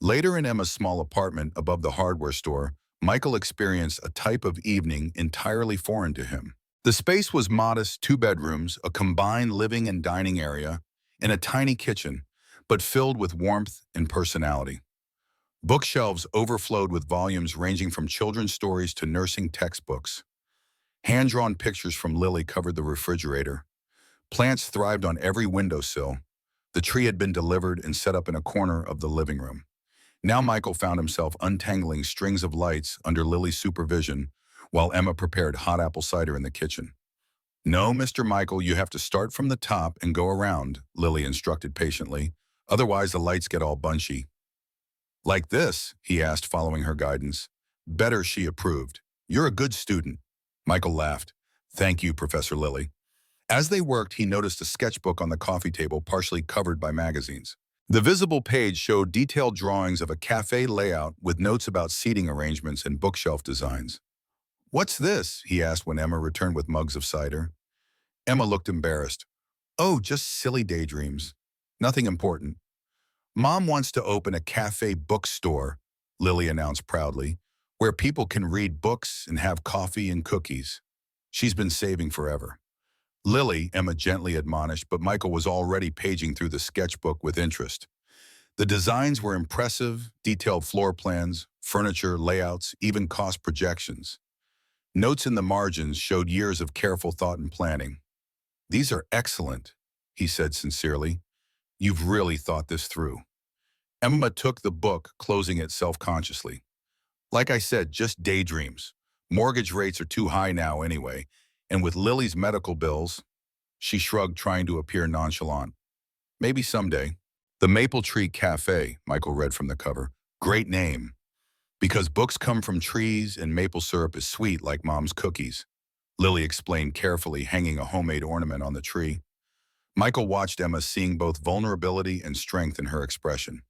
Later in Emma's small apartment above the hardware store, Michael experienced a type of evening entirely foreign to him. The space was modest, 2 bedrooms, a combined living and dining area, and a tiny kitchen, but filled with warmth and personality. Bookshelves overflowed with volumes ranging from children's stories to nursing textbooks. Hand-drawn pictures from Lily covered the refrigerator. Plants thrived on every windowsill. The tree had been delivered and set up in a corner of the living room. Now Michael found himself untangling strings of lights under Lily's supervision while Emma prepared hot apple cider in the kitchen. No, Mr. Michael, you have to start from the top and go around, Lily instructed patiently. Otherwise the lights get all bunchy. Like this, he asked, following her guidance. Better, she approved. You're a good student. Michael laughed. Thank you, Professor Lily. As they worked, he noticed a sketchbook on the coffee table partially covered by magazines. The visible page showed detailed drawings of a cafe layout with notes about seating arrangements and bookshelf designs. What's this? He asked when Emma returned with mugs of cider. Emma looked embarrassed. Oh, just silly daydreams. Nothing important. Mom wants to open a cafe bookstore, Lily announced proudly, where people can read books and have coffee and cookies. She's been saving forever. Lily, Emma gently admonished, but Michael was already paging through the sketchbook with interest. The designs were impressive, detailed floor plans, furniture, layouts, even cost projections. Notes in the margins showed years of careful thought and planning. These are excellent, he said sincerely. You've really thought this through. Emma took the book, closing it self-consciously. Like I said, just daydreams. Mortgage rates are too high now anyway, and with Lily's medical bills, she shrugged, trying to appear nonchalant. Maybe someday. The Maple Tree Cafe, Michael read from the cover. Great name. Because books come from trees and maple syrup is sweet like Mom's cookies. Lily explained carefully, hanging a homemade ornament on the tree. Michael watched Emma, seeing both vulnerability and strength in her expression.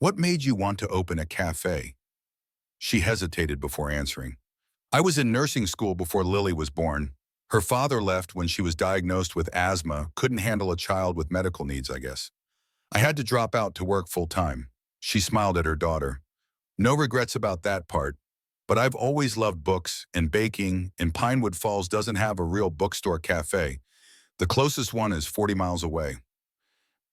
What made you want to open a cafe? She hesitated before answering. I was in nursing school before Lily was born. Her father left when she was diagnosed with asthma, couldn't handle a child with medical needs, I guess. I had to drop out to work full-time. She smiled at her daughter. No regrets about that part, but I've always loved books and baking, and Pinewood Falls doesn't have a real bookstore cafe. The closest one is 40 miles away.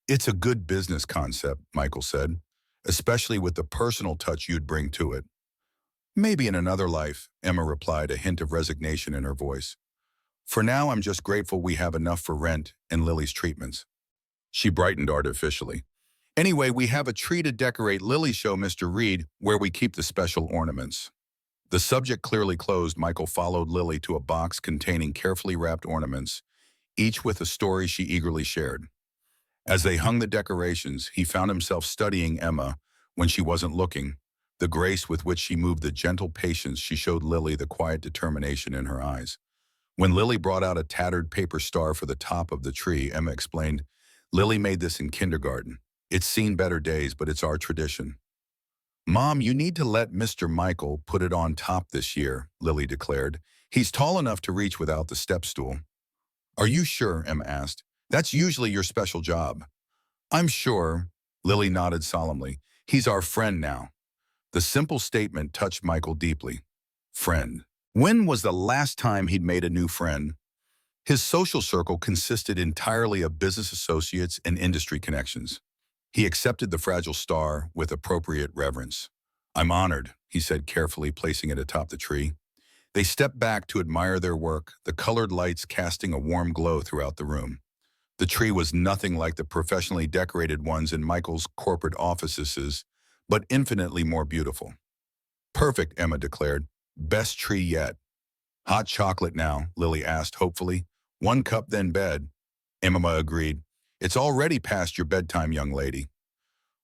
It's a good business concept, Michael said, especially with the personal touch you'd bring to it. Maybe in another life, Emma replied, a hint of resignation in her voice. For now, I'm just grateful we have enough for rent and Lily's treatments. She brightened artificially. Anyway, we have a tree to decorate. Lily, show Mr. Reed where we keep the special ornaments. The subject clearly closed, Michael followed Lily to a box containing carefully wrapped ornaments, each with a story she eagerly shared. As they hung the decorations, he found himself studying Emma when she wasn't looking, the grace with which she moved, the gentle patience she showed Lily, the quiet determination in her eyes. When Lily brought out a tattered paper star for the top of the tree, Emma explained, Lily made this in kindergarten. It's seen better days, but it's our tradition. Mom, you need to let Mr. Michael put it on top this year, Lily declared. He's tall enough to reach without the step stool. Are you sure? Emma asked. That's usually your special job. I'm sure, Lily nodded solemnly. He's our friend now. The simple statement touched Michael deeply. Friend. When was the last time he'd made a new friend? His social circle consisted entirely of business associates and industry connections. He accepted the fragile star with appropriate reverence. I'm honored, he said carefully, placing it atop the tree. They stepped back to admire their work, the colored lights casting a warm glow throughout the room. The tree was nothing like the professionally decorated ones in Michael's corporate offices, but infinitely more beautiful. Perfect, Emma declared. Best tree yet. Hot chocolate now, Lily asked hopefully. 1 cup, then bed. Emma agreed. It's already past your bedtime, young lady.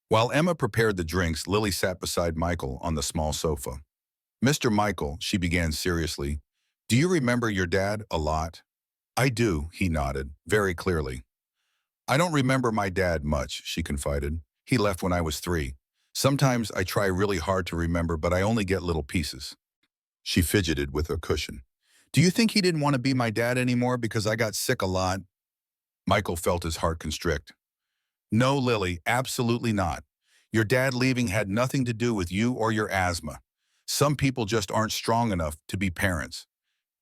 While Emma prepared the drinks, Lily sat beside Michael on the small sofa. Mr. Michael, she began seriously, do you remember your dad a lot? I do, he nodded, very clearly. I don't remember my dad much, she confided. He left when I was 3. Sometimes I try really hard to remember, but I only get little pieces. She fidgeted with her cushion. Do you think he didn't want to be my dad anymore because I got sick a lot? Michael felt his heart constrict. No, Lily, absolutely not. Your dad leaving had nothing to do with you or your asthma. Some people just aren't strong enough to be parents.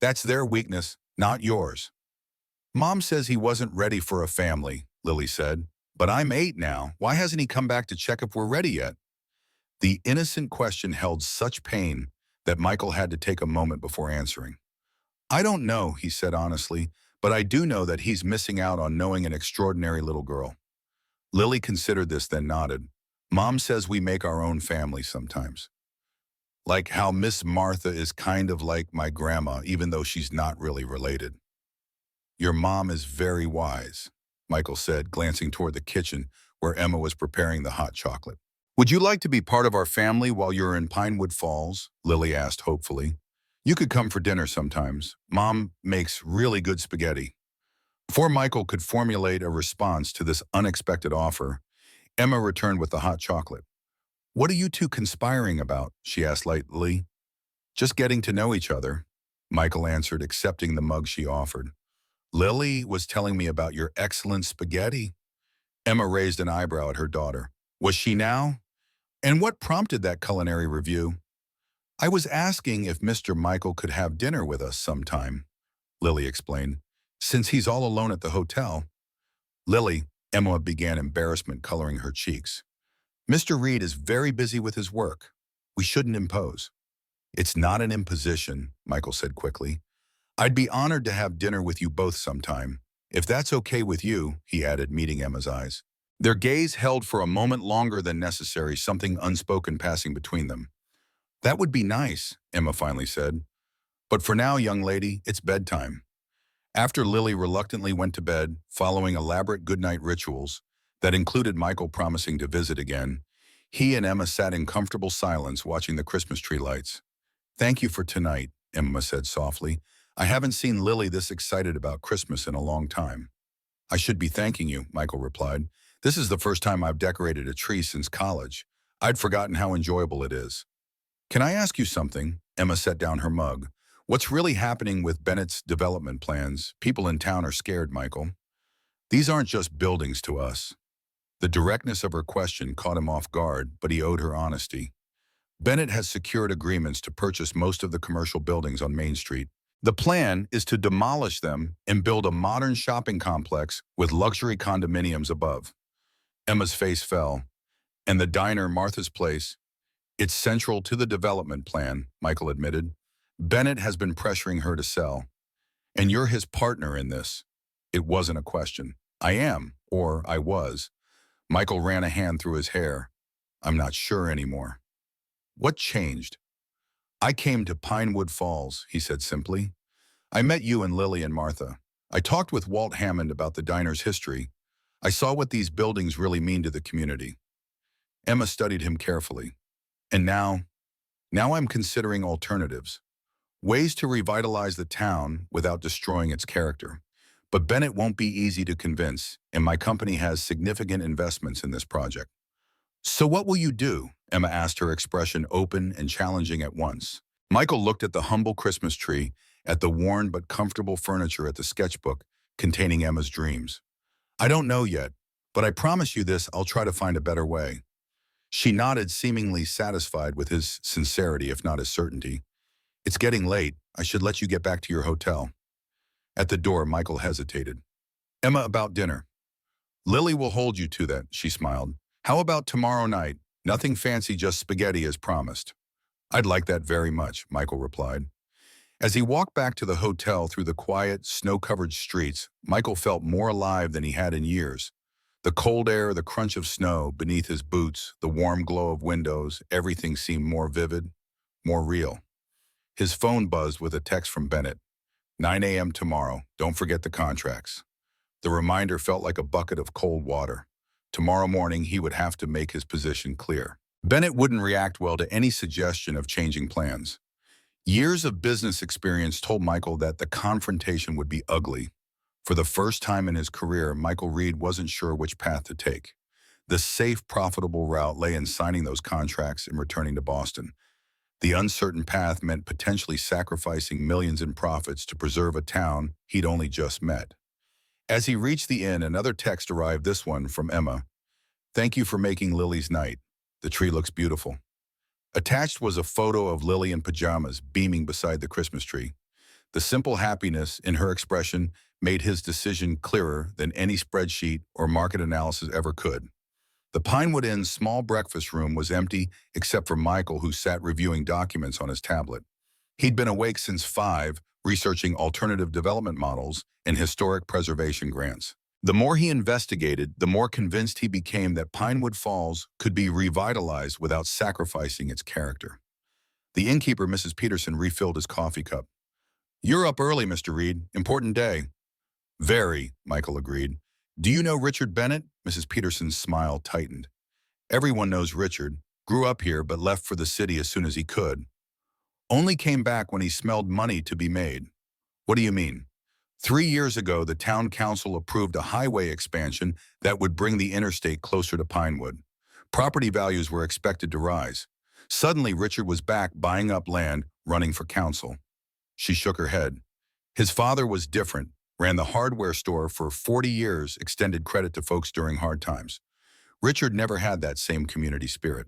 That's their weakness, not yours. Mom says he wasn't ready for a family, Lily said. But I'm 8 now. Why hasn't he come back to check if we're ready yet? The innocent question held such pain that Michael had to take a moment before answering. I don't know, he said honestly, but I do know that he's missing out on knowing an extraordinary little girl. Lily considered this, then nodded. Mom says we make our own family sometimes. Like how Miss Martha is kind of like my grandma, even though she's not really related. Your mom is very wise, Michael said, glancing toward the kitchen where Emma was preparing the hot chocolate. Would you like to be part of our family while you're in Pinewood Falls? Lily asked hopefully. You could come for dinner sometimes. Mom makes really good spaghetti. Before Michael could formulate a response to this unexpected offer, Emma returned with the hot chocolate. What are you two conspiring about? She asked lightly. Just getting to know each other, Michael answered, accepting the mug she offered. Lily was telling me about your excellent spaghetti. Emma raised an eyebrow at her daughter. Was she now? And what prompted that culinary review? I was asking if Mr. Michael could have dinner with us sometime, Lily explained, since he's all alone at the hotel. Lily, Emma began, embarrassment coloring her cheeks. Mr. Reed is very busy with his work. We shouldn't impose. It's not an imposition, Michael said quickly. I'd be honored to have dinner with you both sometime. If that's okay with you, he added, meeting Emma's eyes. Their gaze held for a moment longer than necessary, something unspoken passing between them. That would be nice, Emma finally said. But for now, young lady, it's bedtime. After Lily reluctantly went to bed, following elaborate goodnight rituals that included Michael promising to visit again, he and Emma sat in comfortable silence watching the Christmas tree lights. Thank you for tonight, Emma said softly. I haven't seen Lily this excited about Christmas in a long time. I should be thanking you, Michael replied. This is the first time I've decorated a tree since college. I'd forgotten how enjoyable it is. Can I ask you something? Emma set down her mug. What's really happening with Bennett's development plans? People in town are scared, Michael. These aren't just buildings to us. The directness of her question caught him off guard, but he owed her honesty. Bennett has secured agreements to purchase most of the commercial buildings on Main Street. The plan is to demolish them and build a modern shopping complex with luxury condominiums above. Emma's face fell. And the diner, Martha's Place, it's central to the development plan, Michael admitted. Bennett has been pressuring her to sell. And you're his partner in this. It wasn't a question. I am, or I was. Michael ran a hand through his hair. I'm not sure anymore. What changed? I came to Pinewood Falls, he said simply. I met you and Lily and Martha. I talked with Walt Hammond about the diner's history. I saw what these buildings really mean to the community. Emma studied him carefully. And now I'm considering alternatives. Ways to revitalize the town without destroying its character. But Bennett won't be easy to convince, and my company has significant investments in this project. So what will you do? Emma asked, her expression open and challenging at once. Michael looked at the humble Christmas tree, at the worn but comfortable furniture, at the sketchbook containing Emma's dreams. I don't know yet, but I promise you this, I'll try to find a better way. She nodded, seemingly satisfied with his sincerity, if not his certainty. It's getting late. I should let you get back to your hotel. At the door, Michael hesitated. Emma, about dinner. Lily will hold you to that, she smiled. How about tomorrow night? Nothing fancy, just spaghetti as promised. I'd like that very much, Michael replied. As he walked back to the hotel through the quiet, snow-covered streets, Michael felt more alive than he had in years. The cold air, the crunch of snow beneath his boots, the warm glow of windows, everything seemed more vivid, more real. His phone buzzed with a text from Bennett. 9 a.m. tomorrow. Don't forget the contracts. The reminder felt like a bucket of cold water. Tomorrow morning, he would have to make his position clear. Bennett wouldn't react well to any suggestion of changing plans. Years of business experience told Michael that the confrontation would be ugly. For the first time in his career, Michael Reed wasn't sure which path to take. The safe, profitable route lay in signing those contracts and returning to Boston. The uncertain path meant potentially sacrificing millions in profits to preserve a town he'd only just met. As he reached the inn, another text arrived, this one from Emma. "Thank you for making Lily's night. The tree looks beautiful." Attached was a photo of Lily in pajamas beaming beside the Christmas tree. The simple happiness in her expression made his decision clearer than any spreadsheet or market analysis ever could. The Pinewood Inn's small breakfast room was empty except for Michael, who sat reviewing documents on his tablet. He'd been awake since 5, researching alternative development models and historic preservation grants. The more he investigated, the more convinced he became that Pinewood Falls could be revitalized without sacrificing its character. The innkeeper, Mrs. Peterson, refilled his coffee cup. "You're up early, Mr. Reed. Important day." "Very," Michael agreed. "Do you know Richard Bennett?" Mrs. Peterson's smile tightened. "Everyone knows Richard. Grew up here but left for the city as soon as he could. Only came back when he smelled money to be made." "What do you mean?" 3 years ago, the town council approved a highway expansion that would bring the interstate closer to Pinewood. Property values were expected to rise. Suddenly, Richard was back buying up land, running for council. She shook her head. His father was different, ran the hardware store for 40 years, extended credit to folks during hard times. Richard never had that same community spirit.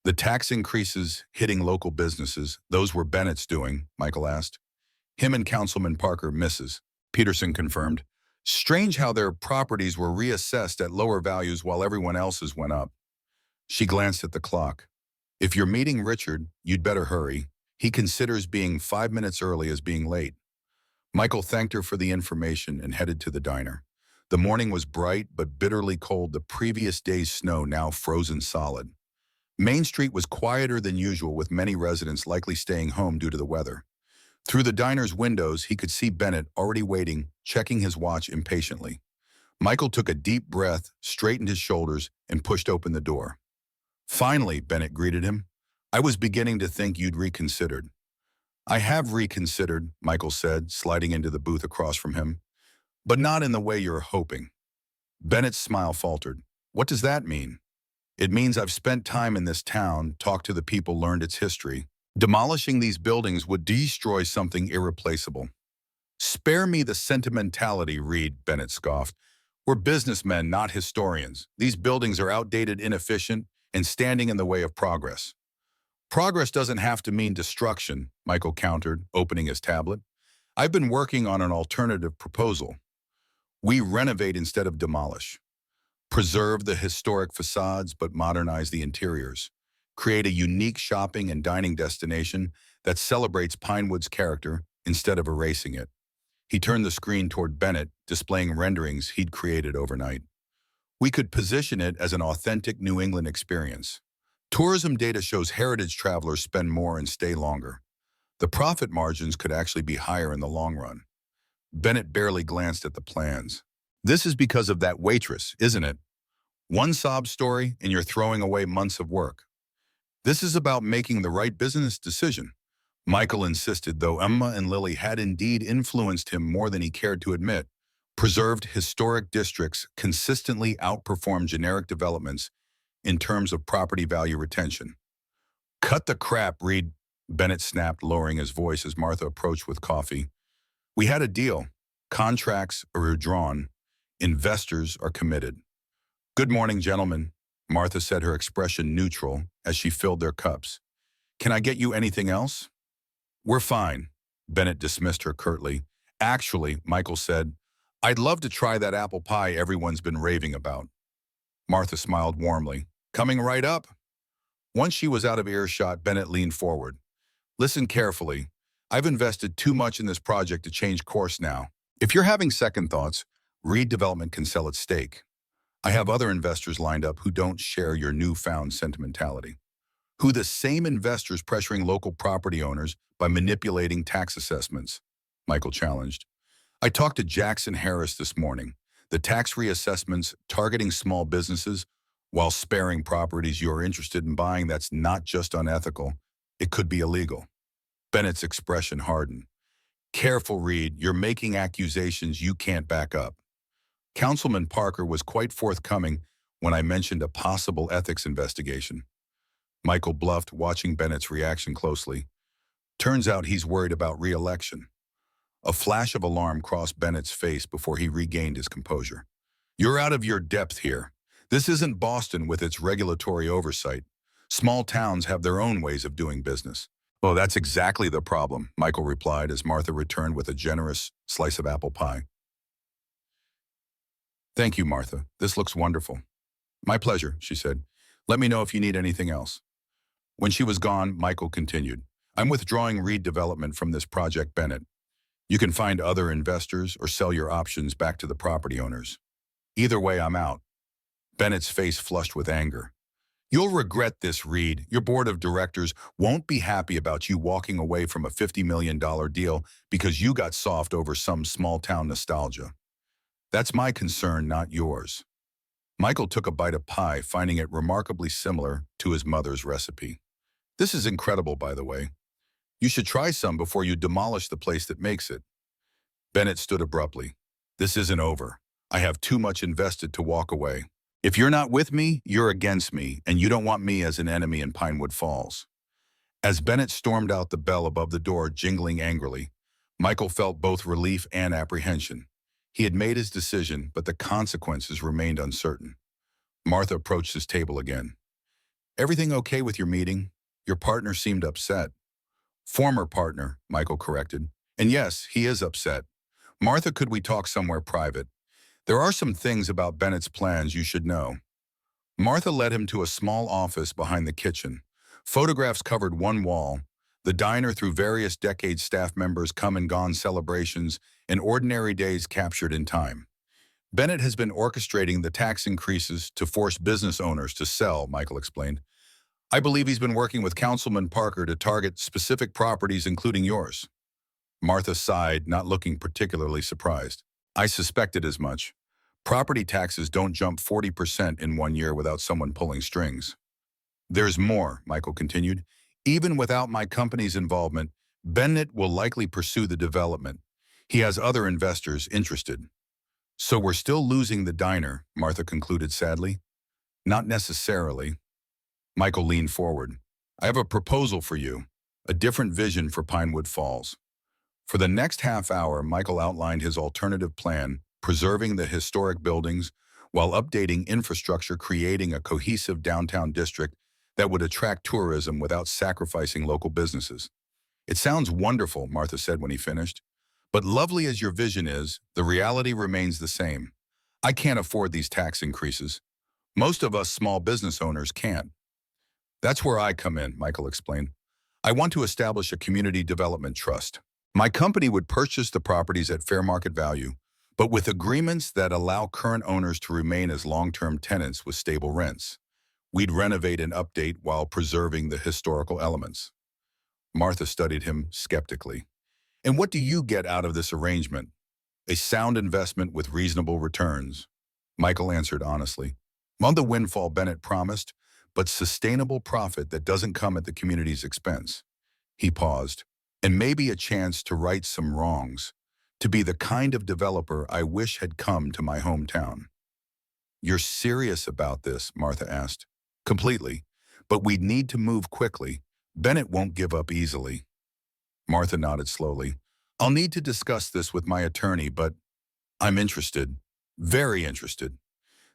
"The tax increases hitting local businesses, those were Bennett's doing?" Michael asked. "Him and Councilman Parker, Mrs." Peterson confirmed. "Strange how their properties were reassessed at lower values while everyone else's went up." She glanced at the clock. "If you're meeting Richard, you'd better hurry. He considers being 5 minutes early as being late." Michael thanked her for the information and headed to the diner. The morning was bright but bitterly cold, the previous day's snow now frozen solid. Main Street was quieter than usual, with many residents likely staying home due to the weather. Through the diner's windows, he could see Bennett already waiting, checking his watch impatiently. Michael took a deep breath, straightened his shoulders, and pushed open the door. "Finally," Bennett greeted him. "I was beginning to think you'd reconsidered." "I have reconsidered," Michael said, sliding into the booth across from him. "But not in the way you're hoping." Bennett's smile faltered. "What does that mean?" "It means I've spent time in this town, talked to the people, learned its history. Demolishing these buildings would destroy something irreplaceable." "Spare me the sentimentality, Reed," Bennett scoffed. "We're businessmen, not historians. These buildings are outdated, inefficient, and standing in the way of progress." "Progress doesn't have to mean destruction," Michael countered, opening his tablet. "I've been working on an alternative proposal. We renovate instead of demolish. Preserve the historic facades but modernize the interiors. Create a unique shopping and dining destination that celebrates Pinewood's character instead of erasing it." He turned the screen toward Bennett, displaying renderings he'd created overnight. "We could position it as an authentic New England experience. Tourism data shows heritage travelers spend more and stay longer. The profit margins could actually be higher in the long run." Bennett barely glanced at the plans. "This is because of that waitress, isn't it? One sob story and you're throwing away months of work." "This is about making the right business decision," Michael insisted, though Emma and Lily had indeed influenced him more than he cared to admit. Preserved historic districts consistently outperform generic developments in terms of property value retention. "Cut the crap, Reed," Bennett snapped, lowering his voice as Martha approached with coffee. "We had a deal. Contracts are withdrawn. Investors are committed." "Good morning, gentlemen," Martha said, her expression neutral as she filled their cups. "Can I get you anything else?" "We're fine," Bennett dismissed her curtly. "Actually," Michael said, "I'd love to try that apple pie everyone's been raving about." Martha smiled warmly. "Coming right up." Once she was out of earshot, Bennett leaned forward. "Listen carefully. I've invested too much in this project to change course now. If you're having second thoughts, Reed Development can sell its stake. I have other investors lined up who don't share your newfound sentimentality. Who the same investors pressuring local property owners by manipulating tax assessments?" Michael challenged. "I talked to Jackson Harris this morning. The tax reassessments targeting small businesses while sparing properties you're interested in buying, that's not just unethical, it could be illegal. Bennett's expression hardened. Careful, Reed, you're making accusations you can't back up. Councilman Parker was quite forthcoming when I mentioned a possible ethics investigation. Michael bluffed, watching Bennett's reaction closely. Turns out he's worried about re-election. A flash of alarm crossed Bennett's face before he regained his composure. You're out of your depth here. This isn't Boston with its regulatory oversight. Small towns have their own ways of doing business. Oh, that's exactly the problem, Michael replied as Martha returned with a generous slice of apple pie. Thank you, Martha. This looks wonderful. My pleasure, she said. Let me know if you need anything else. When she was gone, Michael continued. I'm withdrawing Reed Development from this project, Bennett. You can find other investors or sell your options back to the property owners. Either way, I'm out. Bennett's face flushed with anger. You'll regret this, Reed. Your board of directors won't be happy about you walking away from a $50 million deal because you got soft over some small-town nostalgia. That's my concern, not yours. Michael took a bite of pie, finding it remarkably similar to his mother's recipe. This is incredible, by the way. You should try some before you demolish the place that makes it. Bennett stood abruptly. This isn't over. I have too much invested to walk away. If you're not with me, you're against me, and you don't want me as an enemy in Pinewood Falls. As Bennett stormed out, the bell above the door jingling angrily, Michael felt both relief and apprehension. He had made his decision, but the consequences remained uncertain. Martha approached his table again. Everything okay with your meeting? Your partner seemed upset. Former partner, Michael corrected. And yes, he is upset. Martha, could we talk somewhere private? There are some things about Bennett's plans you should know. Martha led him to a small office behind the kitchen. Photographs covered one wall, the diner through various decades, staff members' come and gone celebrations, and ordinary days captured in time. Bennett has been orchestrating the tax increases to force business owners to sell, Michael explained. I believe he's been working with Councilman Parker to target specific properties, including yours. Martha sighed, not looking particularly surprised. I suspected as much. Property taxes don't jump 40% in 1 year without someone pulling strings. There's more, Michael continued. Even without my company's involvement, Bennett will likely pursue the development. He has other investors interested. So we're still losing the diner, Martha concluded sadly. Not necessarily. Michael leaned forward. I have a proposal for you, a different vision for Pinewood Falls. For the next half hour, Michael outlined his alternative plan, preserving the historic buildings while updating infrastructure, creating a cohesive downtown district that would attract tourism without sacrificing local businesses. It sounds wonderful, Martha said when he finished. But lovely as your vision is, the reality remains the same. I can't afford these tax increases. Most of us small business owners can't. That's where I come in, Michael explained. I want to establish a community development trust. My company would purchase the properties at fair market value, but with agreements that allow current owners to remain as long-term tenants with stable rents. We'd renovate and update while preserving the historical elements. Martha studied him skeptically. And what do you get out of this arrangement? A sound investment with reasonable returns. Michael answered honestly. Not the windfall Bennett promised, but sustainable profit that doesn't come at the community's expense. He paused. And maybe a chance to right some wrongs, to be the kind of developer I wish had come to my hometown. You're serious about this? Martha asked. Completely, but we'd need to move quickly. Bennett won't give up easily. Martha nodded slowly. I'll need to discuss this with my attorney, but I'm interested, very interested.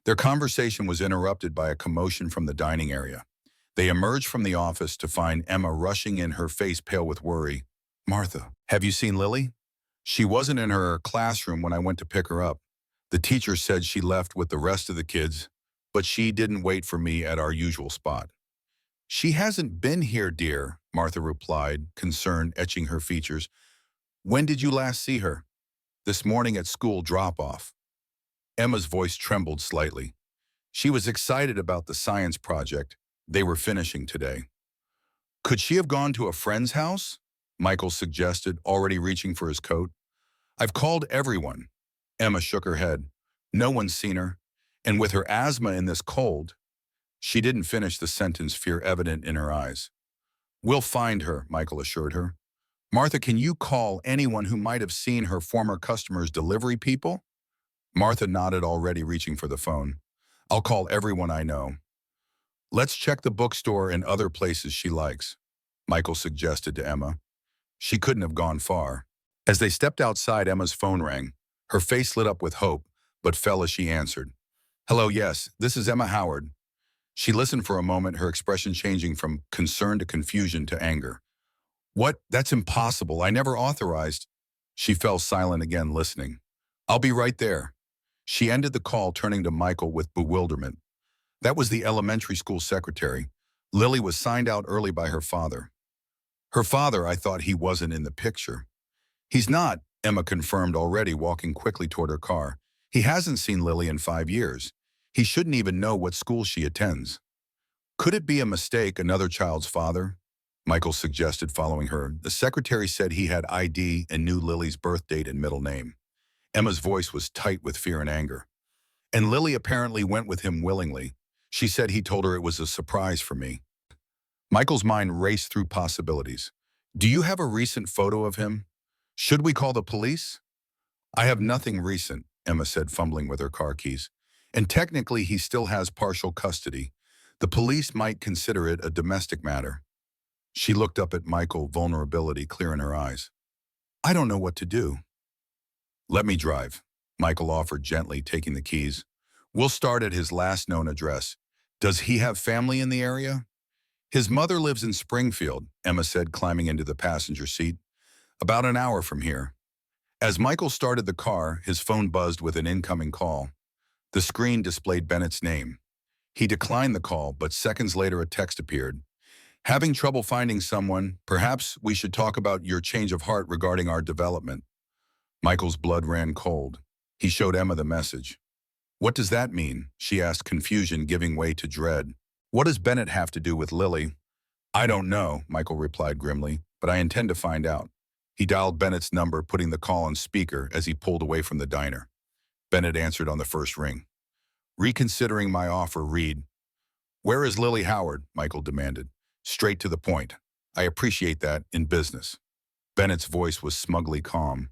Their conversation was interrupted by a commotion from the dining area. They emerged from the office to find Emma rushing in, her face pale with worry. Martha, have you seen Lily? She wasn't in her classroom when I went to pick her up. The teacher said she left with the rest of the kids, but she didn't wait for me at our usual spot. She hasn't been here, dear, Martha replied, concern etching her features. When did you last see her? This morning at school drop-off. Emma's voice trembled slightly. She was excited about the science project they were finishing today. Could she have gone to a friend's house? Michael suggested, already reaching for his coat. I've called everyone. Emma shook her head. No one's seen her. And with her asthma in this cold, she didn't finish the sentence, fear evident in her eyes. We'll find her, Michael assured her. Martha, can you call anyone who might have seen her former customers' delivery people? Martha nodded, already reaching for the phone. I'll call everyone I know. Let's check the bookstore and other places she likes, Michael suggested to Emma. She couldn't have gone far. As they stepped outside, Emma's phone rang. Her face lit up with hope, but fell as she answered. Hello, yes, this is Emma Howard. She listened for a moment, her expression changing from concern to confusion to anger. What? That's impossible. I never authorized. She fell silent again, listening. I'll be right there. She ended the call, turning to Michael with bewilderment. That was the elementary school secretary. Lily was signed out early by her father. Her father, I thought he wasn't in the picture. He's not, Emma confirmed, already walking quickly toward her car. He hasn't seen Lily in 5 years. He shouldn't even know what school she attends. Could it be a mistake, another child's father? Michael suggested, following her. The secretary said he had ID and knew Lily's birth date and middle name. Emma's voice was tight with fear and anger. And Lily apparently went with him willingly. She said he told her it was a surprise for me. Michael's mind raced through possibilities. Do you have a recent photo of him? Should we call the police? I have nothing recent, Emma said, fumbling with her car keys. And technically, he still has partial custody. The police might consider it a domestic matter. She looked up at Michael, vulnerability clear in her eyes. I don't know what to do. Let me drive, Michael offered gently, taking the keys. We'll start at his last known address. Does he have family in the area? His mother lives in Springfield, Emma said, climbing into the passenger seat. About an hour from here. As Michael started the car, his phone buzzed with an incoming call. The screen displayed Bennett's name. He declined the call, but seconds later a text appeared. Having trouble finding someone, perhaps we should talk about your change of heart regarding our development. Michael's blood ran cold. He showed Emma the message. What does that mean? She asked, confusion giving way to dread. What does Bennett have to do with Lily? I don't know, Michael replied grimly, but I intend to find out. He dialed Bennett's number, putting the call on speaker as he pulled away from the diner. Bennett answered on the first ring. Reconsidering my offer, read. Where is Lily Howard? Michael demanded. Straight to the point. I appreciate that in business. Bennett's voice was smugly calm.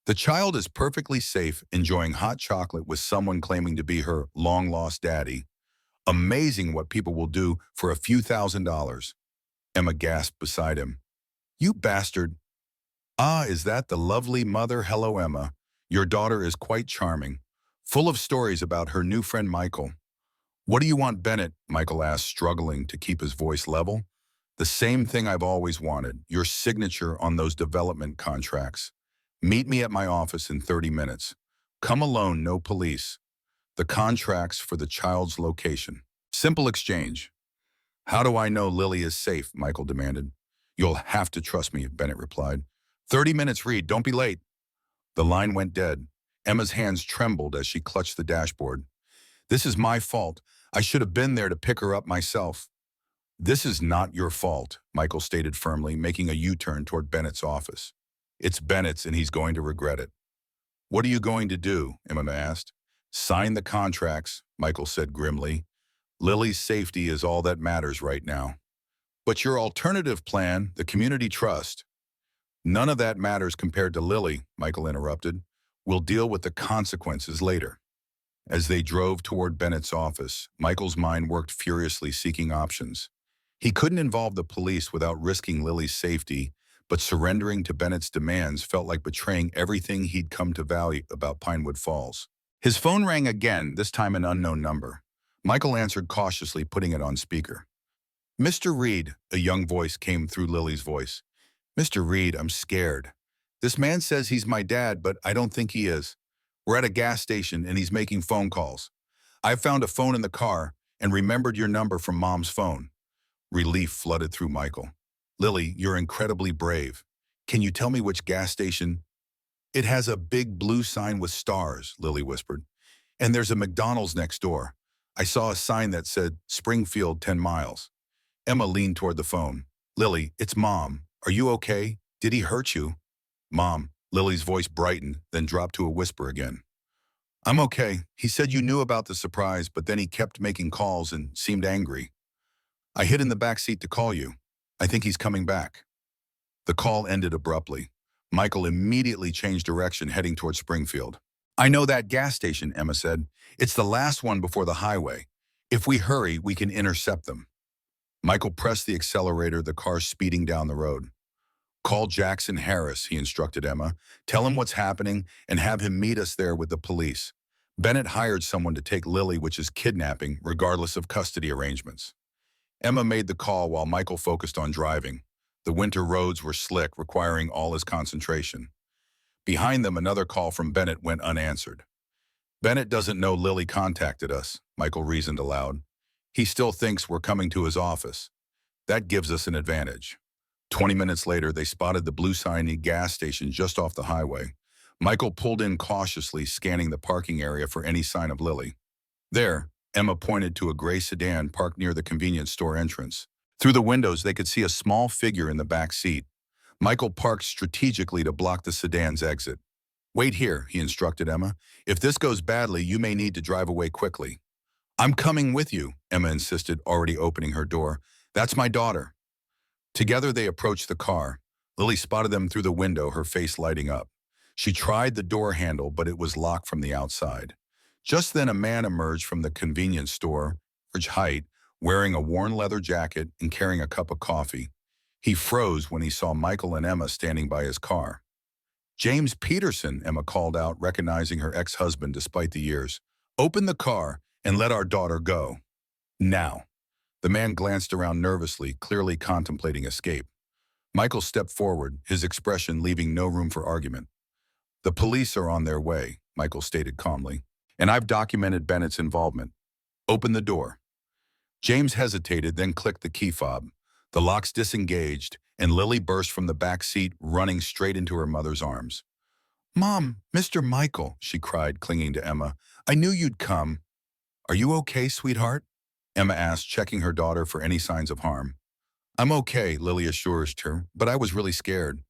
The child is perfectly safe, enjoying hot chocolate with someone claiming to be her long-lost daddy. Amazing what people will do for a few $1,000s. Emma gasped beside him. You bastard. Ah, is that the lovely mother? Hello, Emma. Your daughter is quite charming, full of stories about her new friend Michael. What do you want, Bennett? Michael asked, struggling to keep his voice level. The same thing I've always wanted, your signature on those development contracts. Meet me at my office in 30 minutes. Come alone, no police. The contracts for the child's location. Simple exchange. How do I know Lily is safe? Michael demanded. You'll have to trust me, Bennett replied. 30 minutes, Reed. Don't be late. The line went dead. Emma's hands trembled as she clutched the dashboard. This is my fault. I should have been there to pick her up myself. This is not your fault, Michael stated firmly, making a U-turn toward Bennett's office. It's Bennett's and he's going to regret it. What are you going to do? Emma asked. Sign the contracts, Michael said grimly. Lily's safety is all that matters right now. But your alternative plan, the community trust. None of that matters compared to Lily, Michael interrupted. We'll deal with the consequences later. As they drove toward Bennett's office, Michael's mind worked furiously, seeking options. He couldn't involve the police without risking Lily's safety, but surrendering to Bennett's demands felt like betraying everything he'd come to value about Pinewood Falls. His phone rang again, this time an unknown number. Michael answered cautiously, putting it on speaker. Mr. Reed, a young voice came through Lily's voice. Mr. Reed, I'm scared. This man says he's my dad, but I don't think he is. We're at a gas station and he's making phone calls. I found a phone in the car and remembered your number from Mom's phone. Relief flooded through Michael. Lily, you're incredibly brave. Can you tell me which gas station? It has a big blue sign with stars, Lily whispered. And there's a McDonald's next door. I saw a sign that said Springfield 10 miles. Emma leaned toward the phone. Lily, it's Mom. Are you okay? Did he hurt you? Mom, Lily's voice brightened, then dropped to a whisper again. I'm okay. He said you knew about the surprise, but then he kept making calls and seemed angry. I hid in the back seat to call you. I think he's coming back. The call ended abruptly. Michael immediately changed direction, heading toward Springfield. I know that gas station, Emma said. It's the last one before the highway. If we hurry, we can intercept them. Michael pressed the accelerator, the car speeding down the road. Call Jackson Harris, he instructed Emma. Tell him what's happening and have him meet us there with the police. Bennett hired someone to take Lily, which is kidnapping, regardless of custody arrangements. Emma made the call while Michael focused on driving. The winter roads were slick, requiring all his concentration. Behind them, another call from Bennett went unanswered. Bennett doesn't know Lily contacted us, Michael reasoned aloud. He still thinks we're coming to his office. That gives us an advantage. 20 minutes later, they spotted the blue sign gas station just off the highway. Michael pulled in cautiously, scanning the parking area for any sign of Lily. There, Emma pointed to a gray sedan parked near the convenience store entrance. Through the windows, they could see a small figure in the back seat. Michael parked strategically to block the sedan's exit. Wait here, he instructed Emma. If this goes badly, you may need to drive away quickly. I'm coming with you, Emma insisted, already opening her door. That's my daughter. Together they approached the car. Lily spotted them through the window, her face lighting up. She tried the door handle, but it was locked from the outside. Just then a man emerged from the convenience store, average height, wearing a worn leather jacket and carrying a cup of coffee. He froze when he saw Michael and Emma standing by his car. James Peterson, Emma called out, recognizing her ex-husband despite the years. Open the car and let our daughter go. Now. The man glanced around nervously, clearly contemplating escape. Michael stepped forward, his expression leaving no room for argument. The police are on their way, Michael stated calmly, and I've documented Bennett's involvement. Open the door. James hesitated, then clicked the key fob. The locks disengaged, and Lily burst from the back seat, running straight into her mother's arms. Mom, Mr. Michael, she cried, clinging to Emma. I knew you'd come. Are you okay, sweetheart? Emma asked, checking her daughter for any signs of harm. I'm okay, Lily assured her, but I was really scared.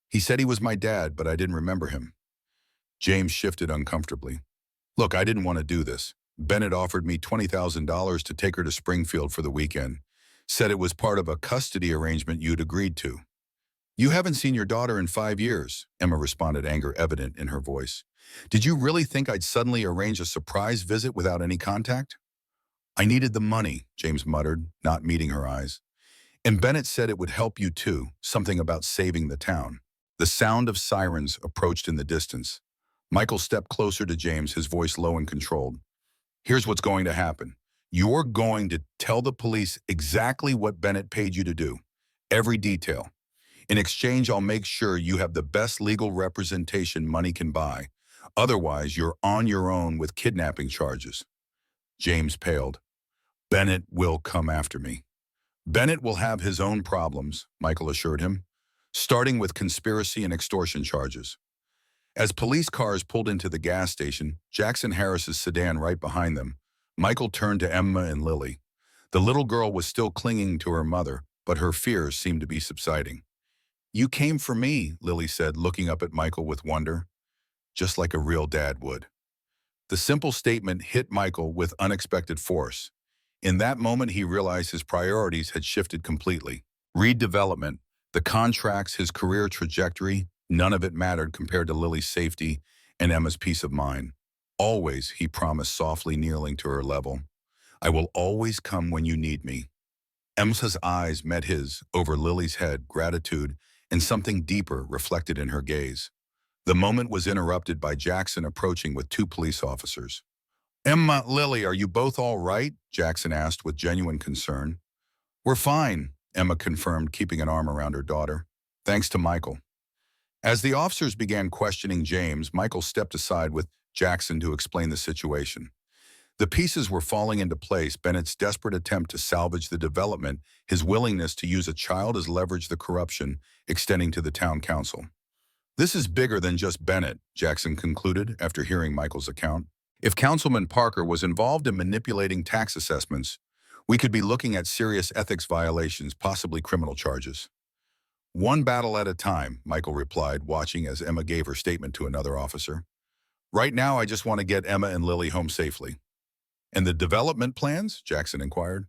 He said he was my dad, but I didn't remember him. James shifted uncomfortably. Look, I didn't want to do this. Bennett offered me $20,000 to take her to Springfield for the weekend. Said it was part of a custody arrangement you'd agreed to. You haven't seen your daughter in 5 years, Emma responded, anger evident in her voice. Did you really think I'd suddenly arrange a surprise visit without any contact? I needed the money, James muttered, not meeting her eyes. And Bennett said it would help you too, something about saving the town. The sound of sirens approached in the distance. Michael stepped closer to James, his voice low and controlled. Here's what's going to happen. You're going to tell the police exactly what Bennett paid you to do. Every detail. In exchange, I'll make sure you have the best legal representation money can buy. Otherwise, you're on your own with kidnapping charges. James paled. Bennett will come after me. Bennett will have his own problems, Michael assured him, starting with conspiracy and extortion charges. As police cars pulled into the gas station, Jackson Harris's sedan right behind them, Michael turned to Emma and Lily. The little girl was still clinging to her mother, but her fears seemed to be subsiding. You came for me, Lily said, looking up at Michael with wonder, just like a real dad would. The simple statement hit Michael with unexpected force. In that moment, he realized his priorities had shifted completely. Redevelopment, the contracts, his career trajectory, none of it mattered compared to Lily's safety and Emma's peace of mind. Always, he promised, softly kneeling to her level. I will always come when you need me. Emma's eyes met his over Lily's head, gratitude and something deeper reflected in her gaze. The moment was interrupted by Jackson approaching with 2 police officers. Emma, Lily, are you both all right? Jackson asked with genuine concern. We're fine, Emma confirmed, keeping an arm around her daughter. Thanks to Michael. As the officers began questioning James, Michael stepped aside with Jackson to explain the situation. The pieces were falling into place, Bennett's desperate attempt to salvage the development, his willingness to use a child as leverage, the corruption extending to the town council. This is bigger than just Bennett, Jackson concluded after hearing Michael's account. If Councilman Parker was involved in manipulating tax assessments, we could be looking at serious ethics violations, possibly criminal charges. One battle at a time, Michael replied, watching as Emma gave her statement to another officer. Right now, I just want to get Emma and Lily home safely. And the development plans? Jackson inquired.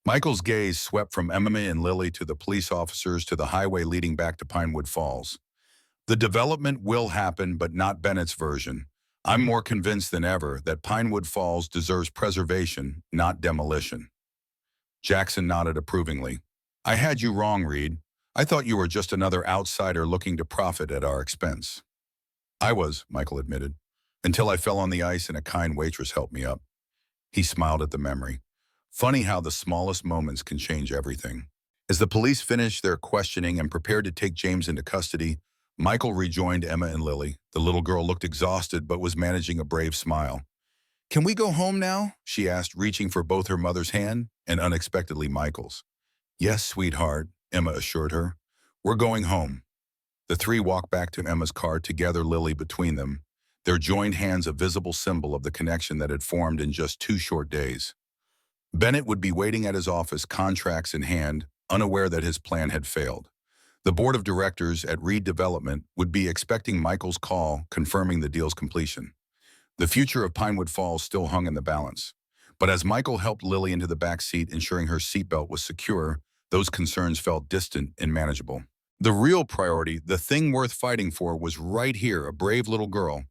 Michael's gaze swept from Emma and Lily to the police officers to the highway leading back to Pinewood Falls. The development will happen, but not Bennett's version. I'm more convinced than ever that Pinewood Falls deserves preservation, not demolition. Jackson nodded approvingly. I had you wrong, Reed. I thought you were just another outsider looking to profit at our expense. I was, Michael admitted, until I fell on the ice and a kind waitress helped me up. He smiled at the memory. Funny how the smallest moments can change everything. As the police finished their questioning and prepared to take James into custody, Michael rejoined Emma and Lily. The little girl looked exhausted but was managing a brave smile. Can we go home now? She asked, reaching for both her mother's hand and unexpectedly Michael's. Yes, sweetheart, Emma assured her. We're going home. The three walked back to Emma's car, together, Lily between them, their joined hands a visible symbol of the connection that had formed in just 2 short days. Bennett would be waiting at his office, contracts in hand, unaware that his plan had failed. The board of directors at Reed Development would be expecting Michael's call confirming the deal's completion. The future of Pinewood Falls still hung in the balance. But as Michael helped Lily into the back seat, ensuring her seatbelt was secure, those concerns felt distant and manageable. The real priority, the thing worth fighting for, was right here, a brave little girl,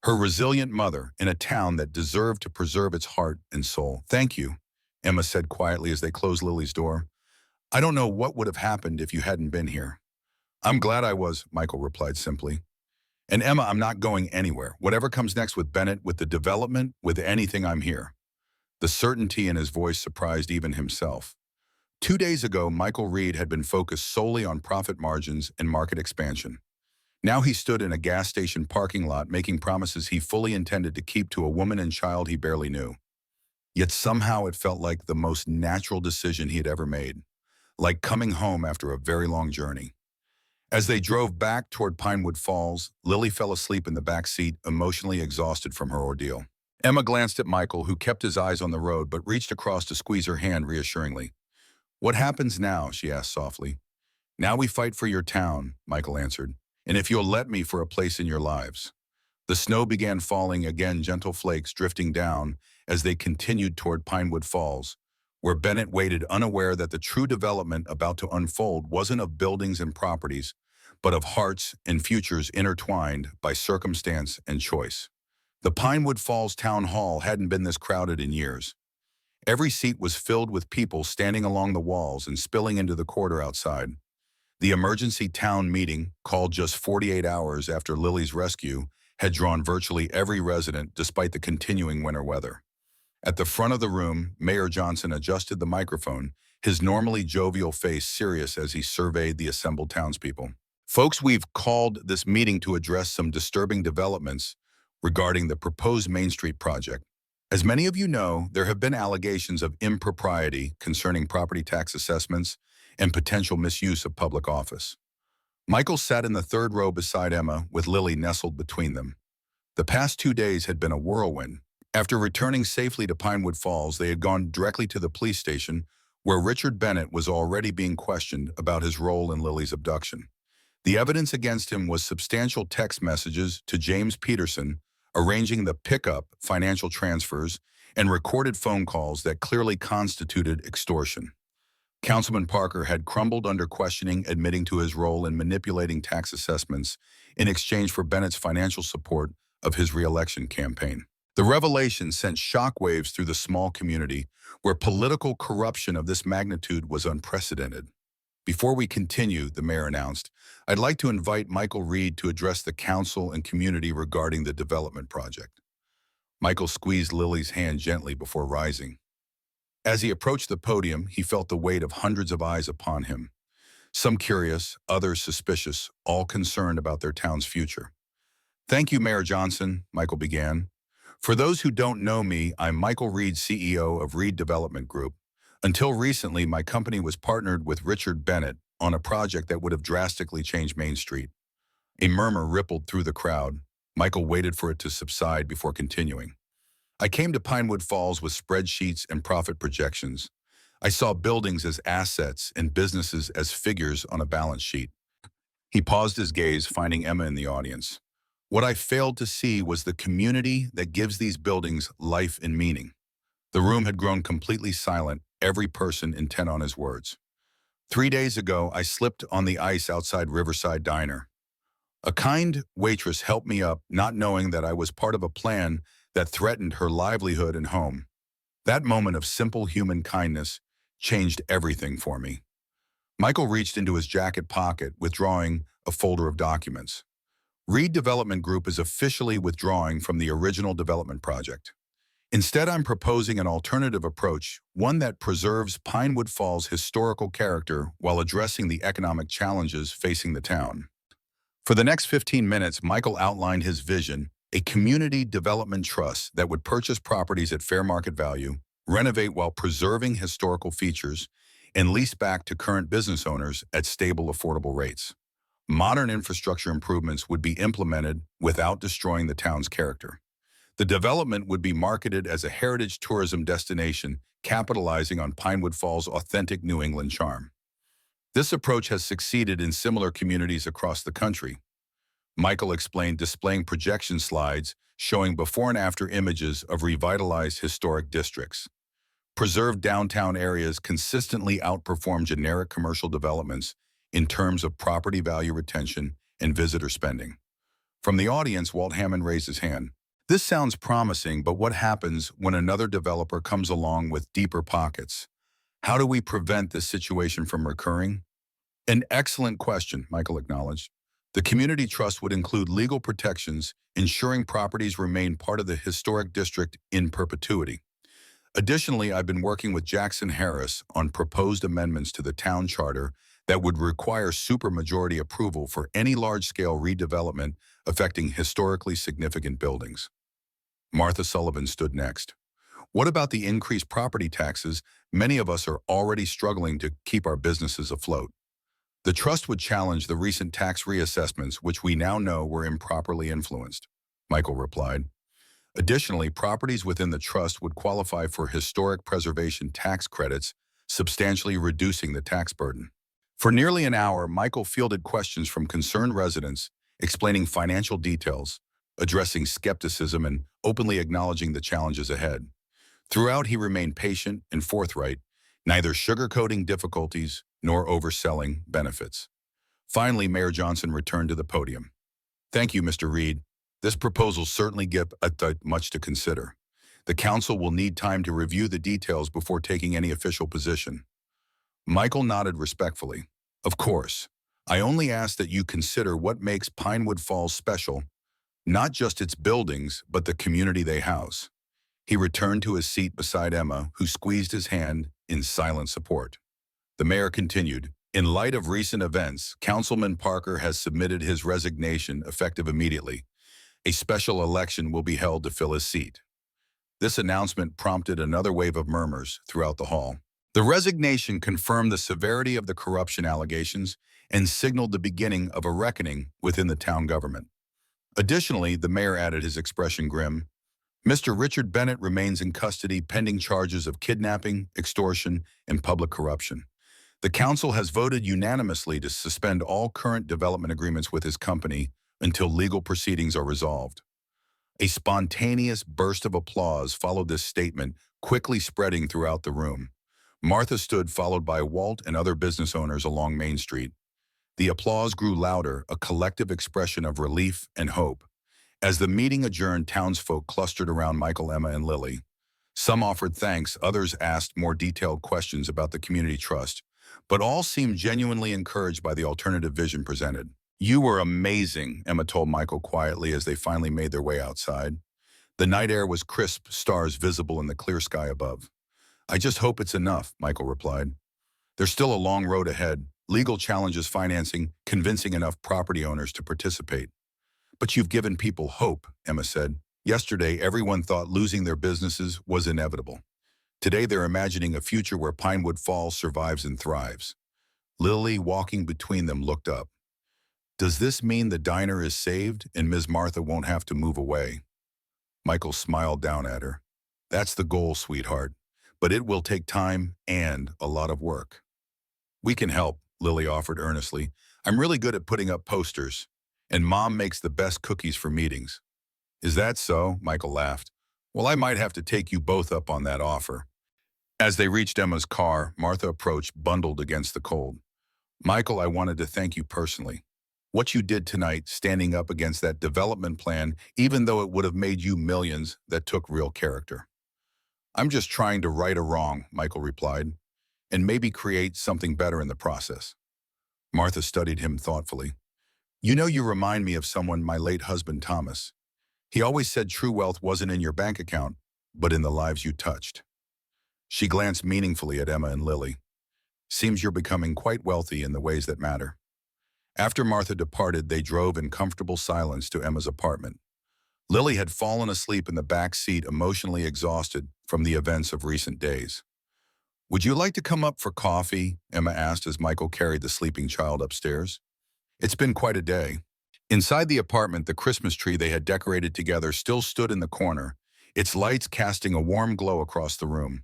her resilient mother, in a town that deserved to preserve its heart and soul. Thank you, Emma said quietly as they closed Lily's door. I don't know what would have happened if you hadn't been here. I'm glad I was, Michael replied simply. And Emma, I'm not going anywhere. Whatever comes next with Bennett, with the development, with anything, I'm here. The certainty in his voice surprised even himself. 2 days ago, Michael Reed had been focused solely on profit margins and market expansion. Now he stood in a gas station parking lot making promises he fully intended to keep to a woman and child he barely knew. Yet somehow it felt like the most natural decision he had ever made, like coming home after a very long journey. As they drove back toward Pinewood Falls, Lily fell asleep in the back seat, emotionally exhausted from her ordeal. Emma glanced at Michael, who kept his eyes on the road but reached across to squeeze her hand reassuringly. What happens now? She asked softly. Now we fight for your town, Michael answered, and if you'll let me, for a place in your lives. The snow began falling again, gentle flakes drifting down as they continued toward Pinewood Falls, where Bennett waited, unaware that the true development about to unfold wasn't of buildings and properties, but of hearts and futures intertwined by circumstance and choice. The Pinewood Falls Town Hall hadn't been this crowded in years. Every seat was filled with people standing along the walls and spilling into the corridor outside. The emergency town meeting, called just 48 hours after Lily's rescue, had drawn virtually every resident despite the continuing winter weather. At the front of the room, Mayor Johnson adjusted the microphone, his normally jovial face serious as he surveyed the assembled townspeople. Folks, we've called this meeting to address some disturbing developments regarding the proposed Main Street project. As many of you know, there have been allegations of impropriety concerning property tax assessments and potential misuse of public office. Michael sat in the third row beside Emma, with Lily nestled between them. The past 2 days had been a whirlwind. After returning safely to Pinewood Falls, they had gone directly to the police station, where Richard Bennett was already being questioned about his role in Lily's abduction. The evidence against him was substantial text messages to James Peterson, arranging the pickup, financial transfers, and recorded phone calls that clearly constituted extortion. Councilman Parker had crumbled under questioning, admitting to his role in manipulating tax assessments in exchange for Bennett's financial support of his re-election campaign. The revelation sent shockwaves through the small community, where political corruption of this magnitude was unprecedented. Before we continue, the mayor announced, I'd like to invite Michael Reed to address the council and community regarding the development project. Michael squeezed Lily's hand gently before rising. As he approached the podium, he felt the weight of hundreds of eyes upon him. Some curious, others suspicious, all concerned about their town's future. Thank you, Mayor Johnson, Michael began. For those who don't know me, I'm Michael Reed, CEO of Reed Development Group. Until recently, my company was partnered with Richard Bennett on a project that would have drastically changed Main Street. A murmur rippled through the crowd. Michael waited for it to subside before continuing. I came to Pinewood Falls with spreadsheets and profit projections. I saw buildings as assets and businesses as figures on a balance sheet. He paused his gaze, finding Emma in the audience. What I failed to see was the community that gives these buildings life and meaning. The room had grown completely silent, every person intent on his words. 3 days ago, I slipped on the ice outside Riverside Diner. A kind waitress helped me up, not knowing that I was part of a plan that threatened her livelihood and home. That moment of simple human kindness changed everything for me. Michael reached into his jacket pocket, withdrawing a folder of documents. Reed Development Group is officially withdrawing from the original development project. Instead, I'm proposing an alternative approach, one that preserves Pinewood Falls' historical character while addressing the economic challenges facing the town. For the next 15 minutes, Michael outlined his vision, a community development trust that would purchase properties at fair market value, renovate while preserving historical features, and lease back to current business owners at stable, affordable rates. Modern infrastructure improvements would be implemented without destroying the town's character. The development would be marketed as a heritage tourism destination, capitalizing on Pinewood Falls' authentic New England charm. This approach has succeeded in similar communities across the country. Michael explained, displaying projection slides showing before and after images of revitalized historic districts. Preserved downtown areas consistently outperform generic commercial developments in terms of property value retention and visitor spending. From the audience, Walt Hammond raised his hand. This sounds promising, but what happens when another developer comes along with deeper pockets? How do we prevent this situation from recurring? An excellent question, Michael acknowledged. The community trust would include legal protections, ensuring properties remain part of the historic district in perpetuity. Additionally, I've been working with Jackson Harris on proposed amendments to the town charter that would require supermajority approval for any large-scale redevelopment affecting historically significant buildings. Martha Sullivan stood next. What about the increased property taxes? Many of us are already struggling to keep our businesses afloat. The trust would challenge the recent tax reassessments, which we now know were improperly influenced, Michael replied. Additionally, properties within the trust would qualify for historic preservation tax credits, substantially reducing the tax burden. For nearly an hour, Michael fielded questions from concerned residents, explaining financial details, addressing skepticism, and openly acknowledging the challenges ahead. Throughout, he remained patient and forthright, neither sugarcoating difficulties nor overselling benefits. Finally, Mayor Johnson returned to the podium. Thank you, Mr. Reed. This proposal certainly gives much to consider. The council will need time to review the details before taking any official position. Michael nodded respectfully. Of course. I only ask that you consider what makes Pinewood Falls special, not just its buildings, but the community they house. He returned to his seat beside Emma, who squeezed his hand in silent support. The mayor continued, in light of recent events, Councilman Parker has submitted his resignation effective immediately. A special election will be held to fill his seat. This announcement prompted another wave of murmurs throughout the hall. The resignation confirmed the severity of the corruption allegations and signaled the beginning of a reckoning within the town government. Additionally, the mayor added, his expression grim, Mr. Richard Bennett remains in custody pending charges of kidnapping, extortion, and public corruption. The council has voted unanimously to suspend all current development agreements with his company until legal proceedings are resolved. A spontaneous burst of applause followed this statement, quickly spreading throughout the room. Martha stood, followed by Walt and other business owners along Main Street. The applause grew louder, a collective expression of relief and hope. As the meeting adjourned, townsfolk clustered around Michael, Emma, and Lily. Some offered thanks, others asked more detailed questions about the community trust, but all seemed genuinely encouraged by the alternative vision presented. You were amazing, Emma told Michael quietly as they finally made their way outside. The night air was crisp, stars visible in the clear sky above. I just hope it's enough, Michael replied. There's still a long road ahead, legal challenges, financing, convincing enough property owners to participate. But you've given people hope, Emma said. Yesterday, everyone thought losing their businesses was inevitable. Today, they're imagining a future where Pinewood Falls survives and thrives. Lily, walking between them, looked up. Does this mean the diner is saved and Ms. Martha won't have to move away? Michael smiled down at her. That's the goal, sweetheart, but it will take time and a lot of work. We can help, Lily offered earnestly. I'm really good at putting up posters. And Mom makes the best cookies for meetings. Is that so? Michael laughed. Well, I might have to take you both up on that offer. As they reached Emma's car, Martha approached, bundled against the cold. Michael, I wanted to thank you personally. What you did tonight, standing up against that development plan, even though it would have made you millions, that took real character. I'm just trying to right a wrong, Michael replied, and maybe create something better in the process. Martha studied him thoughtfully. You know, you remind me of someone, my late husband, Thomas. He always said true wealth wasn't in your bank account, but in the lives you touched. She glanced meaningfully at Emma and Lily. Seems you're becoming quite wealthy in the ways that matter. After Martha departed, they drove in comfortable silence to Emma's apartment. Lily had fallen asleep in the back seat, emotionally exhausted from the events of recent days. Would you like to come up for coffee? Emma asked as Michael carried the sleeping child upstairs. It's been quite a day. Inside the apartment, the Christmas tree they had decorated together still stood in the corner, its lights casting a warm glow across the room.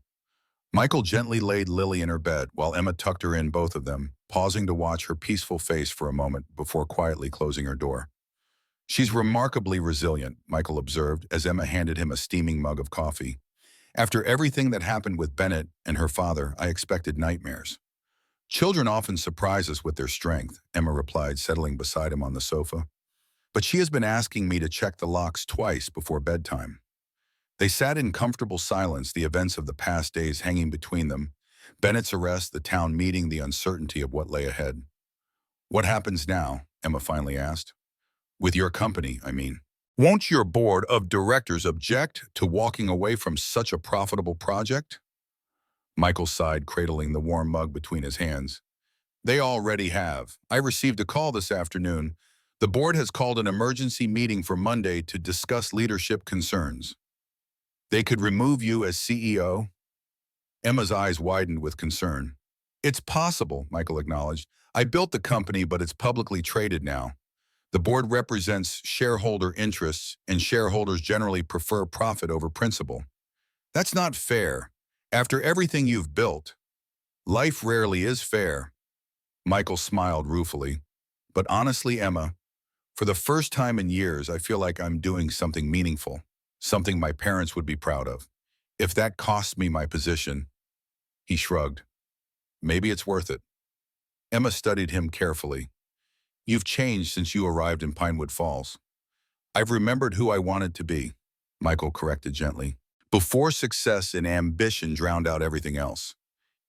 Michael gently laid Lily in her bed while Emma tucked her in, both of them, pausing to watch her peaceful face for a moment before quietly closing her door. She's remarkably resilient, Michael observed as Emma handed him a steaming mug of coffee. After everything that happened with Bennett and her father, I expected nightmares. Children often surprise us with their strength, Emma replied, settling beside him on the sofa. But she has been asking me to check the locks twice before bedtime. They sat in comfortable silence, the events of the past days hanging between them, Bennett's arrest, the town meeting, the uncertainty of what lay ahead. What happens now? Emma finally asked. With your company, I mean. Won't your board of directors object to walking away from such a profitable project? Michael sighed, cradling the warm mug between his hands. They already have. I received a call this afternoon. The board has called an emergency meeting for Monday to discuss leadership concerns. They could remove you as CEO? Emma's eyes widened with concern. It's possible, Michael acknowledged. I built the company, but it's publicly traded now. The board represents shareholder interests, and shareholders generally prefer profit over principle. That's not fair. After everything you've built, life rarely is fair. Michael smiled ruefully. But honestly, Emma, for the first time in years, I feel like I'm doing something meaningful, something my parents would be proud of. If that costs me my position, he shrugged. Maybe it's worth it. Emma studied him carefully. You've changed since you arrived in Pinewood Falls. I've remembered who I wanted to be, Michael corrected gently. Before success and ambition drowned out everything else.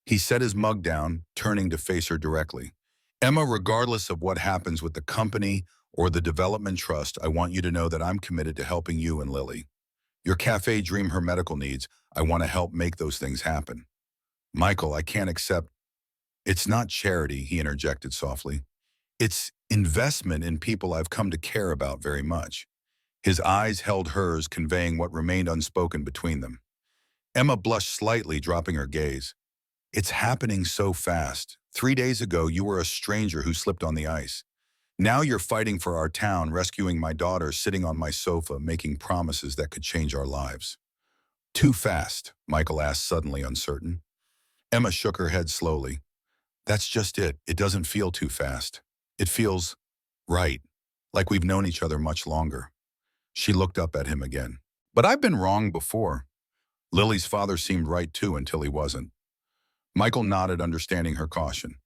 He set his mug down, turning to face her directly. Emma, regardless of what happens with the company or the development trust, I want you to know that I'm committed to helping you and Lily. Your cafe dream, her medical needs, I want to help make those things happen. Michael, I can't accept. It's not charity, he interjected softly. It's investment in people I've come to care about very much. His eyes held hers, conveying what remained unspoken between them. Emma blushed slightly, dropping her gaze. It's happening so fast. 3 days ago, you were a stranger who slipped on the ice. Now you're fighting for our town, rescuing my daughter, sitting on my sofa, making promises that could change our lives. Too fast? Michael asked, suddenly uncertain. Emma shook her head slowly. That's just it. It doesn't feel too fast. It feels right, like we've known each other much longer. She looked up at him again. But I've been wrong before. Lily's father seemed right too until he wasn't. Michael nodded, understanding her caution.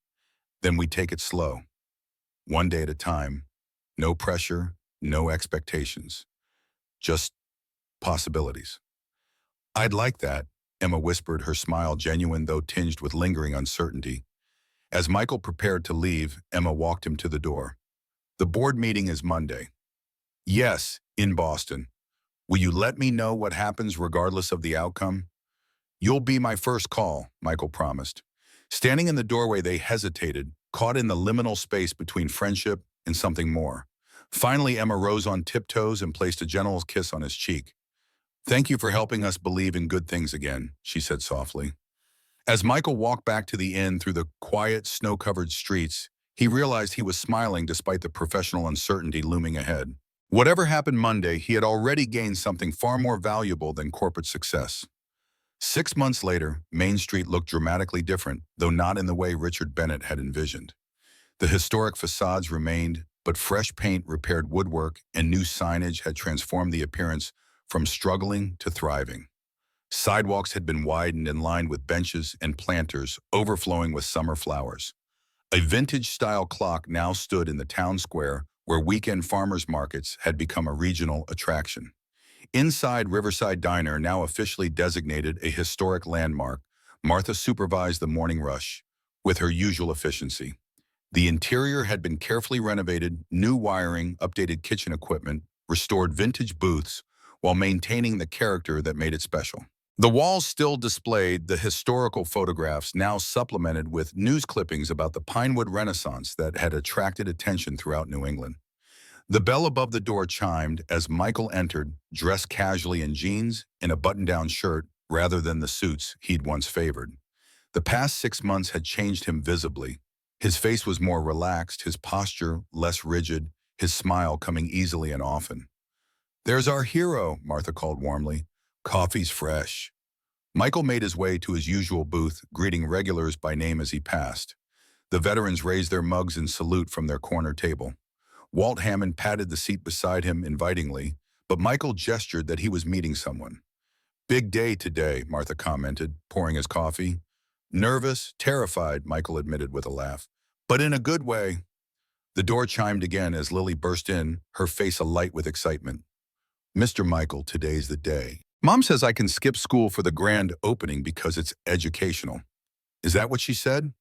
Then we take it slow. One day at a time. No pressure, no expectations. Just possibilities. I'd like that, Emma whispered, her smile genuine though tinged with lingering uncertainty. As Michael prepared to leave, Emma walked him to the door. The board meeting is Monday. Yes, in Boston. Will you let me know what happens regardless of the outcome? You'll be my first call, Michael promised. Standing in the doorway, they hesitated, caught in the liminal space between friendship and something more. Finally, Emma rose on tiptoes and placed a gentle kiss on his cheek. Thank you for helping us believe in good things again, she said softly. As Michael walked back to the inn through the quiet, snow-covered streets, he realized he was smiling despite the professional uncertainty looming ahead. Whatever happened Monday, he had already gained something far more valuable than corporate success. 6 months later, Main Street looked dramatically different, though not in the way Richard Bennett had envisioned. The historic facades remained, but fresh paint, repaired woodwork, and new signage had transformed the appearance from struggling to thriving. Sidewalks had been widened and lined with benches and planters overflowing with summer flowers. A vintage-style clock now stood in the town square where weekend farmers markets had become a regional attraction. Inside Riverside Diner, now officially designated a historic landmark, Martha supervised the morning rush with her usual efficiency. The interior had been carefully renovated, new wiring, updated kitchen equipment, restored vintage booths, while maintaining the character that made it special. The walls still displayed the historical photographs, now supplemented with news clippings about the Pinewood Renaissance that had attracted attention throughout New England. The bell above the door chimed as Michael entered, dressed casually in jeans and a button-down shirt rather than the suits he'd once favored. The past 6 months had changed him visibly. His face was more relaxed, his posture less rigid, his smile coming easily and often. "There's our hero," Martha called warmly. "Coffee's fresh." Michael made his way to his usual booth, greeting regulars by name as he passed. The veterans raised their mugs in salute from their corner table. Walt Hammond patted the seat beside him invitingly, but Michael gestured that he was meeting someone. "Big day today," Martha commented, pouring his coffee. "Nervous, terrified," Michael admitted with a laugh, "but in a good way." The door chimed again as Lily burst in, her face alight with excitement. "Mr. Michael, today's the day. Mom says I can skip school for the grand opening because it's educational." "Is that what she said?"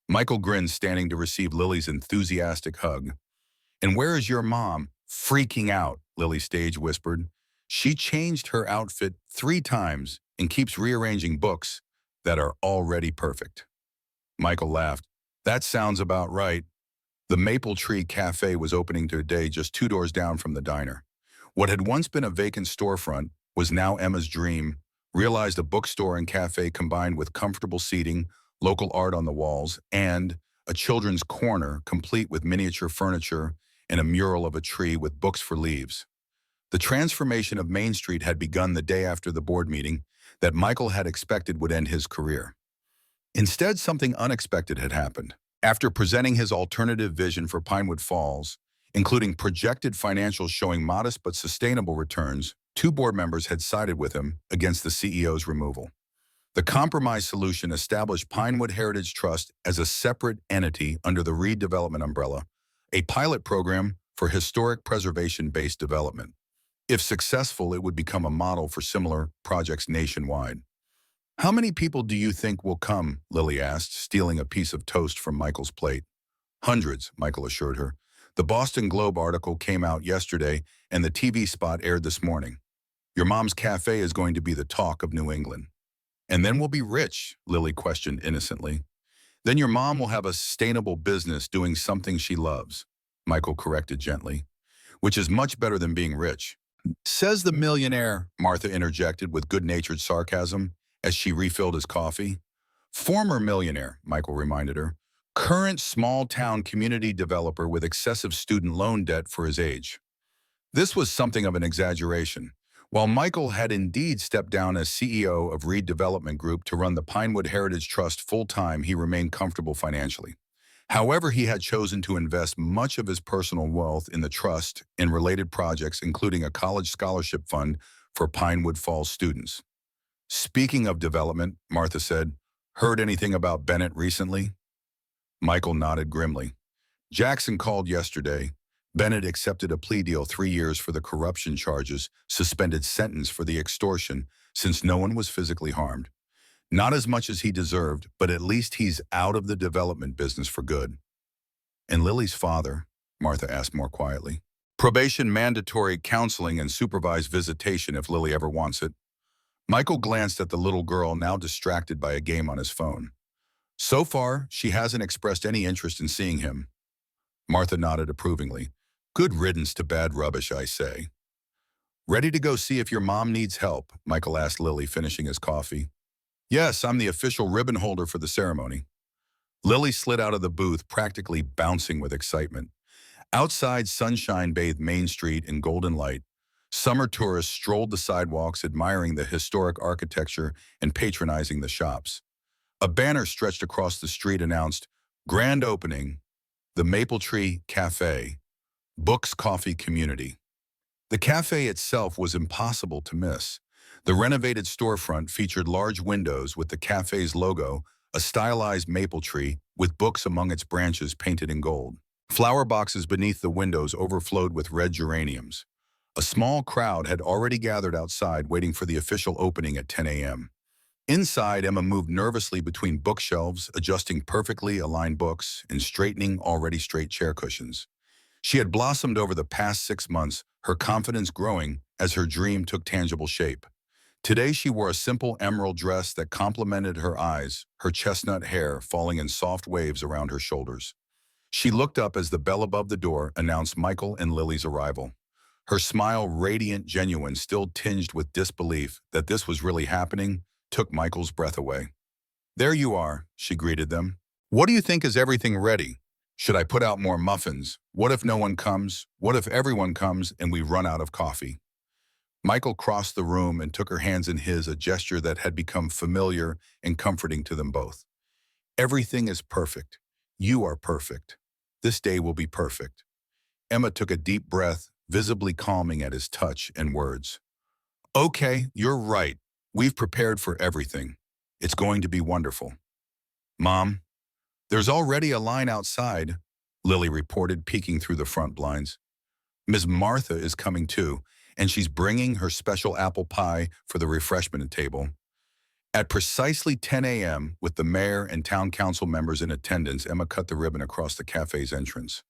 Michael grinned, standing to receive Lily's enthusiastic hug. "And where is your mom?" "Freaking out," Lily Stage whispered. "She changed her outfit 3 times and keeps rearranging books that are already perfect." Michael laughed. "That sounds about right." The Maple Tree Cafe was opening today just 2 doors down from the diner. What had once been a vacant storefront was now Emma's dream, realized a bookstore and cafe combined with comfortable seating, local art on the walls, and a children's corner complete with miniature furniture and a mural of a tree with books for leaves. The transformation of Main Street had begun the day after the board meeting that Michael had expected would end his career. Instead, something unexpected had happened. After presenting his alternative vision for Pinewood Falls, including projected financials showing modest but sustainable returns, 2 board members had sided with him against the CEO's removal. The compromise solution established Pinewood Heritage Trust as a separate entity under the redevelopment umbrella, a pilot program for historic preservation-based development. If successful, it would become a model for similar projects nationwide. "How many people do you think will come?" Lily asked, stealing a piece of toast from Michael's plate. "Hundreds," Michael assured her. "The Boston Globe article came out yesterday, and the TV spot aired this morning. Your mom's cafe is going to be the talk of New England." "And then we'll be rich?" Lily questioned innocently. "Then your mom will have a sustainable business doing something she loves," Michael corrected gently, "which is much better than being rich." "Says the millionaire," Martha interjected with good-natured sarcasm as she refilled his coffee. "Former millionaire," Michael reminded her. "Current small-town community developer with excessive student loan debt for his age." This was something of an exaggeration. While Michael had indeed stepped down as CEO of Reed Development Group to run the Pinewood Heritage Trust full-time, he remained comfortable financially. However, he had chosen to invest much of his personal wealth in the trust and related projects, including a college scholarship fund for Pinewood Falls students. "Speaking of development," Martha said, "heard anything about Bennett recently?" Michael nodded grimly. "Jackson called yesterday. Bennett accepted a plea deal 3 years for the corruption charges, suspended sentence for the extortion, since no one was physically harmed. Not as much as he deserved, but at least he's out of the development business for good." "And Lily's father?" Martha asked more quietly. "Probation, mandatory counseling, and supervised visitation if Lily ever wants it." Michael glanced at the little girl, now distracted by a game on his phone. "So far, she hasn't expressed any interest in seeing him." Martha nodded approvingly. "Good riddance to bad rubbish, I say." "Ready to go see if your mom needs help?" Michael asked Lily, finishing his coffee. "Yes, I'm the official ribbon holder for the ceremony." Lily slid out of the booth, practically bouncing with excitement. Outside, sunshine bathed Main Street in golden light. Summer tourists strolled the sidewalks, admiring the historic architecture and patronizing the shops. A banner stretched across the street announced, "Grand Opening, the Maple Tree Cafe," Books Coffee Community. The cafe itself was impossible to miss. The renovated storefront featured large windows with the cafe's logo, a stylized maple tree with books among its branches painted in gold. Flower boxes beneath the windows overflowed with red geraniums. A small crowd had already gathered outside waiting for the official opening at 10 a.m. Inside, Emma moved nervously between bookshelves, adjusting perfectly aligned books and straightening already straight chair cushions. She had blossomed over the past 6 months, her confidence growing as her dream took tangible shape. Today she wore a simple emerald dress that complemented her eyes, her chestnut hair falling in soft waves around her shoulders. She looked up as the bell above the door announced Michael and Lily's arrival. Her smile, radiant, genuine, still tinged with disbelief that this was really happening, took Michael's breath away. "There you are," she greeted them. "What do you think, is everything ready? Should I put out more muffins? What if no one comes? What if everyone comes and we run out of coffee?" Michael crossed the room and took her hands in his, a gesture that had become familiar and comforting to them both. "Everything is perfect. You are perfect. This day will be perfect." Emma took a deep breath, visibly calming at his touch and words. "Okay, you're right. We've prepared for everything. It's going to be wonderful." "Mom, there's already a line outside," Lily reported, peeking through the front blinds. "Miss Martha is coming too, and she's bringing her special apple pie for the refreshment table." At precisely 10 a.m., with the mayor and town council members in attendance, Emma cut the ribbon across the cafe's entrance.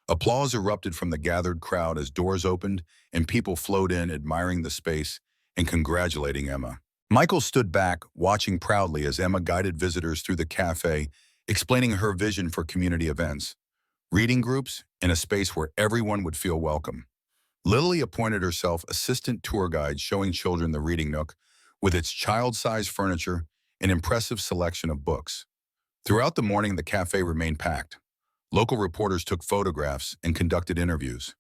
Applause erupted from the gathered crowd as doors opened and people flowed in, admiring the space and congratulating Emma. Michael stood back, watching proudly as Emma guided visitors through the cafe, explaining her vision for community events, reading groups, and a space where everyone would feel welcome. Lily appointed herself assistant tour guide, showing children the reading nook with its child-sized furniture and impressive selection of books. Throughout the morning, the cafe remained packed. Local reporters took photographs and conducted interviews.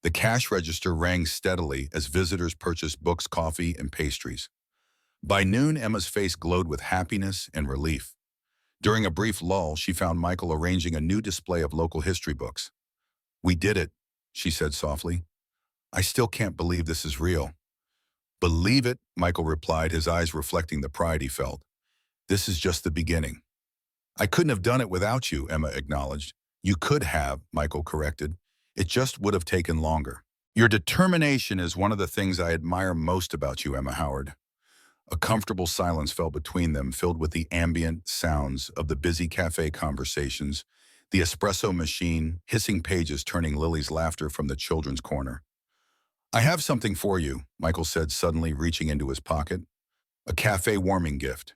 The cash register rang steadily as visitors purchased books, coffee, and pastries. By noon, Emma's face glowed with happiness and relief. During a brief lull, she found Michael arranging a new display of local history books. "We did it," she said softly. "I still can't believe this is real." "Believe it," Michael replied, his eyes reflecting the pride he felt. "This is just the beginning." "I couldn't have done it without you," Emma acknowledged. "You could have," Michael corrected. "It just would have taken longer." "Your determination is one of the things I admire most about you, Emma Howard." A comfortable silence fell between them, filled with the ambient sounds of the busy cafe conversations, the espresso machine, hissing pages turning Lily's laughter from the children's corner. "I have something for you," Michael said, suddenly reaching into his pocket. "A cafe warming gift."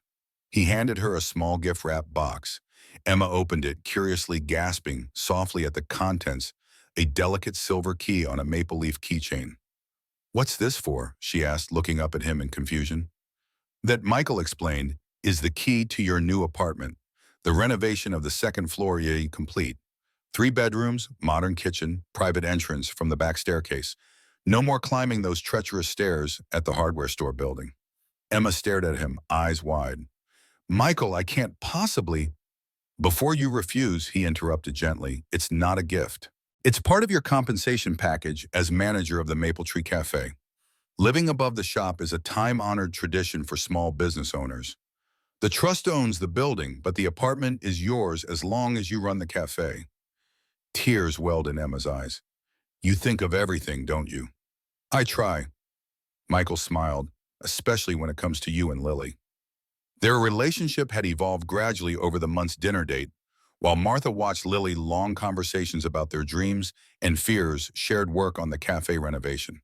He handed her a small gift-wrapped box. Emma opened it, curiously gasping softly at the contents, a delicate silver key on a maple leaf keychain. "What's this for?" she asked, looking up at him in confusion. That, Michael explained, is the key to your new apartment. The renovation of the second floor is complete. 3 bedrooms, modern kitchen, private entrance from the back staircase. No more climbing those treacherous stairs at the hardware store building. Emma stared at him, eyes wide. "Michael, I can't possibly—" "Before you refuse," he interrupted gently, "it's not a gift. It's part of your compensation package as manager of the Maple Tree Cafe. Living above the shop is a time-honored tradition for small business owners. The trust owns the building, but the apartment is yours as long as you run the cafe." Tears welled in Emma's eyes. "You think of everything, don't you?" "I try." Michael smiled, "especially when it comes to you and Lily." Their relationship had evolved gradually over the month's dinner date, while Martha watched Lily long conversations about their dreams and fears, shared work on the cafe renovation.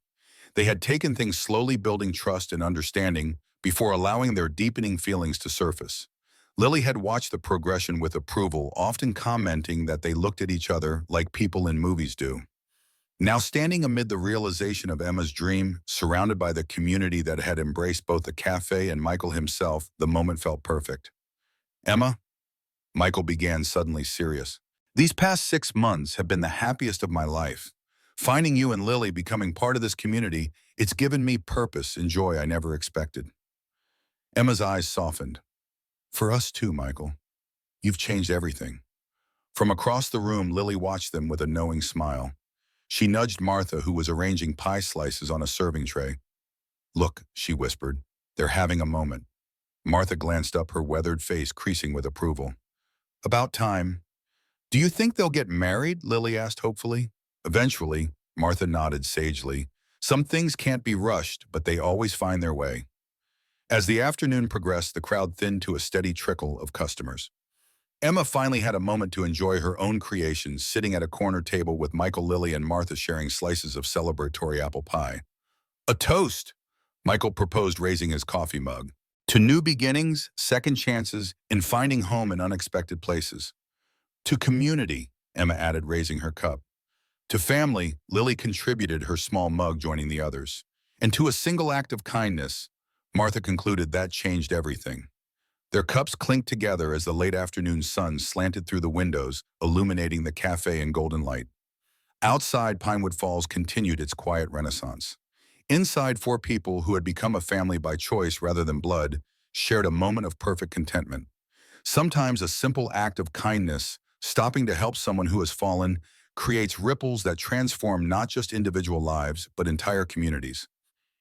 They had taken things slowly, building trust and understanding before allowing their deepening feelings to surface. Lily had watched the progression with approval, often commenting that they looked at each other like people in movies do. Now, standing amid the realization of Emma's dream, surrounded by the community that had embraced both the cafe and Michael himself, the moment felt perfect. "Emma," Michael began, suddenly serious, "these past 6 months have been the happiest of my life. Finding you and Lily, becoming part of this community, it's given me purpose and joy I never expected." Emma's eyes softened. "For us too, Michael. You've changed everything." From across the room, Lily watched them with a knowing smile. She nudged Martha, who was arranging pie slices on a serving tray. "Look," she whispered, "they're having a moment." Martha glanced up, her weathered face creasing with approval. "About time." "Do you think they'll get married?" Lily asked hopefully. "Eventually," Martha nodded sagely. "Some things can't be rushed, but they always find their way." As the afternoon progressed, the crowd thinned to a steady trickle of customers. Emma finally had a moment to enjoy her own creations, sitting at a corner table with Michael, Lily, and Martha sharing slices of celebratory apple pie. "A toast," Michael proposed, raising his coffee mug. "To new beginnings, second chances, and finding home in unexpected places." "To community," Emma added, raising her cup. "To family," Lily contributed, her small mug joining the others. "And to a single act of kindness," Martha concluded. That changed everything. Their cups clinked together as the late afternoon sun slanted through the windows, illuminating the cafe in golden light. Outside, Pinewood Falls continued its quiet renaissance. Inside, four people who had become a family by choice rather than blood shared a moment of perfect contentment. Sometimes a simple act of kindness, stopping to help someone who has fallen, creates ripples that transform not just individual lives, but entire communities.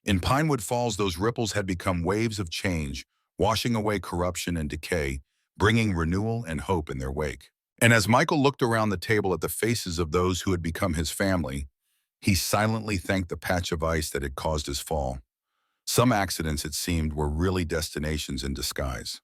In Pinewood Falls, those ripples had become waves of change, washing away corruption and decay, bringing renewal and hope in their wake. And as Michael looked around the table at the faces of those who had become his family, he silently thanked the patch of ice that had caused his fall. Some accidents, it seemed, were really destinations in disguise.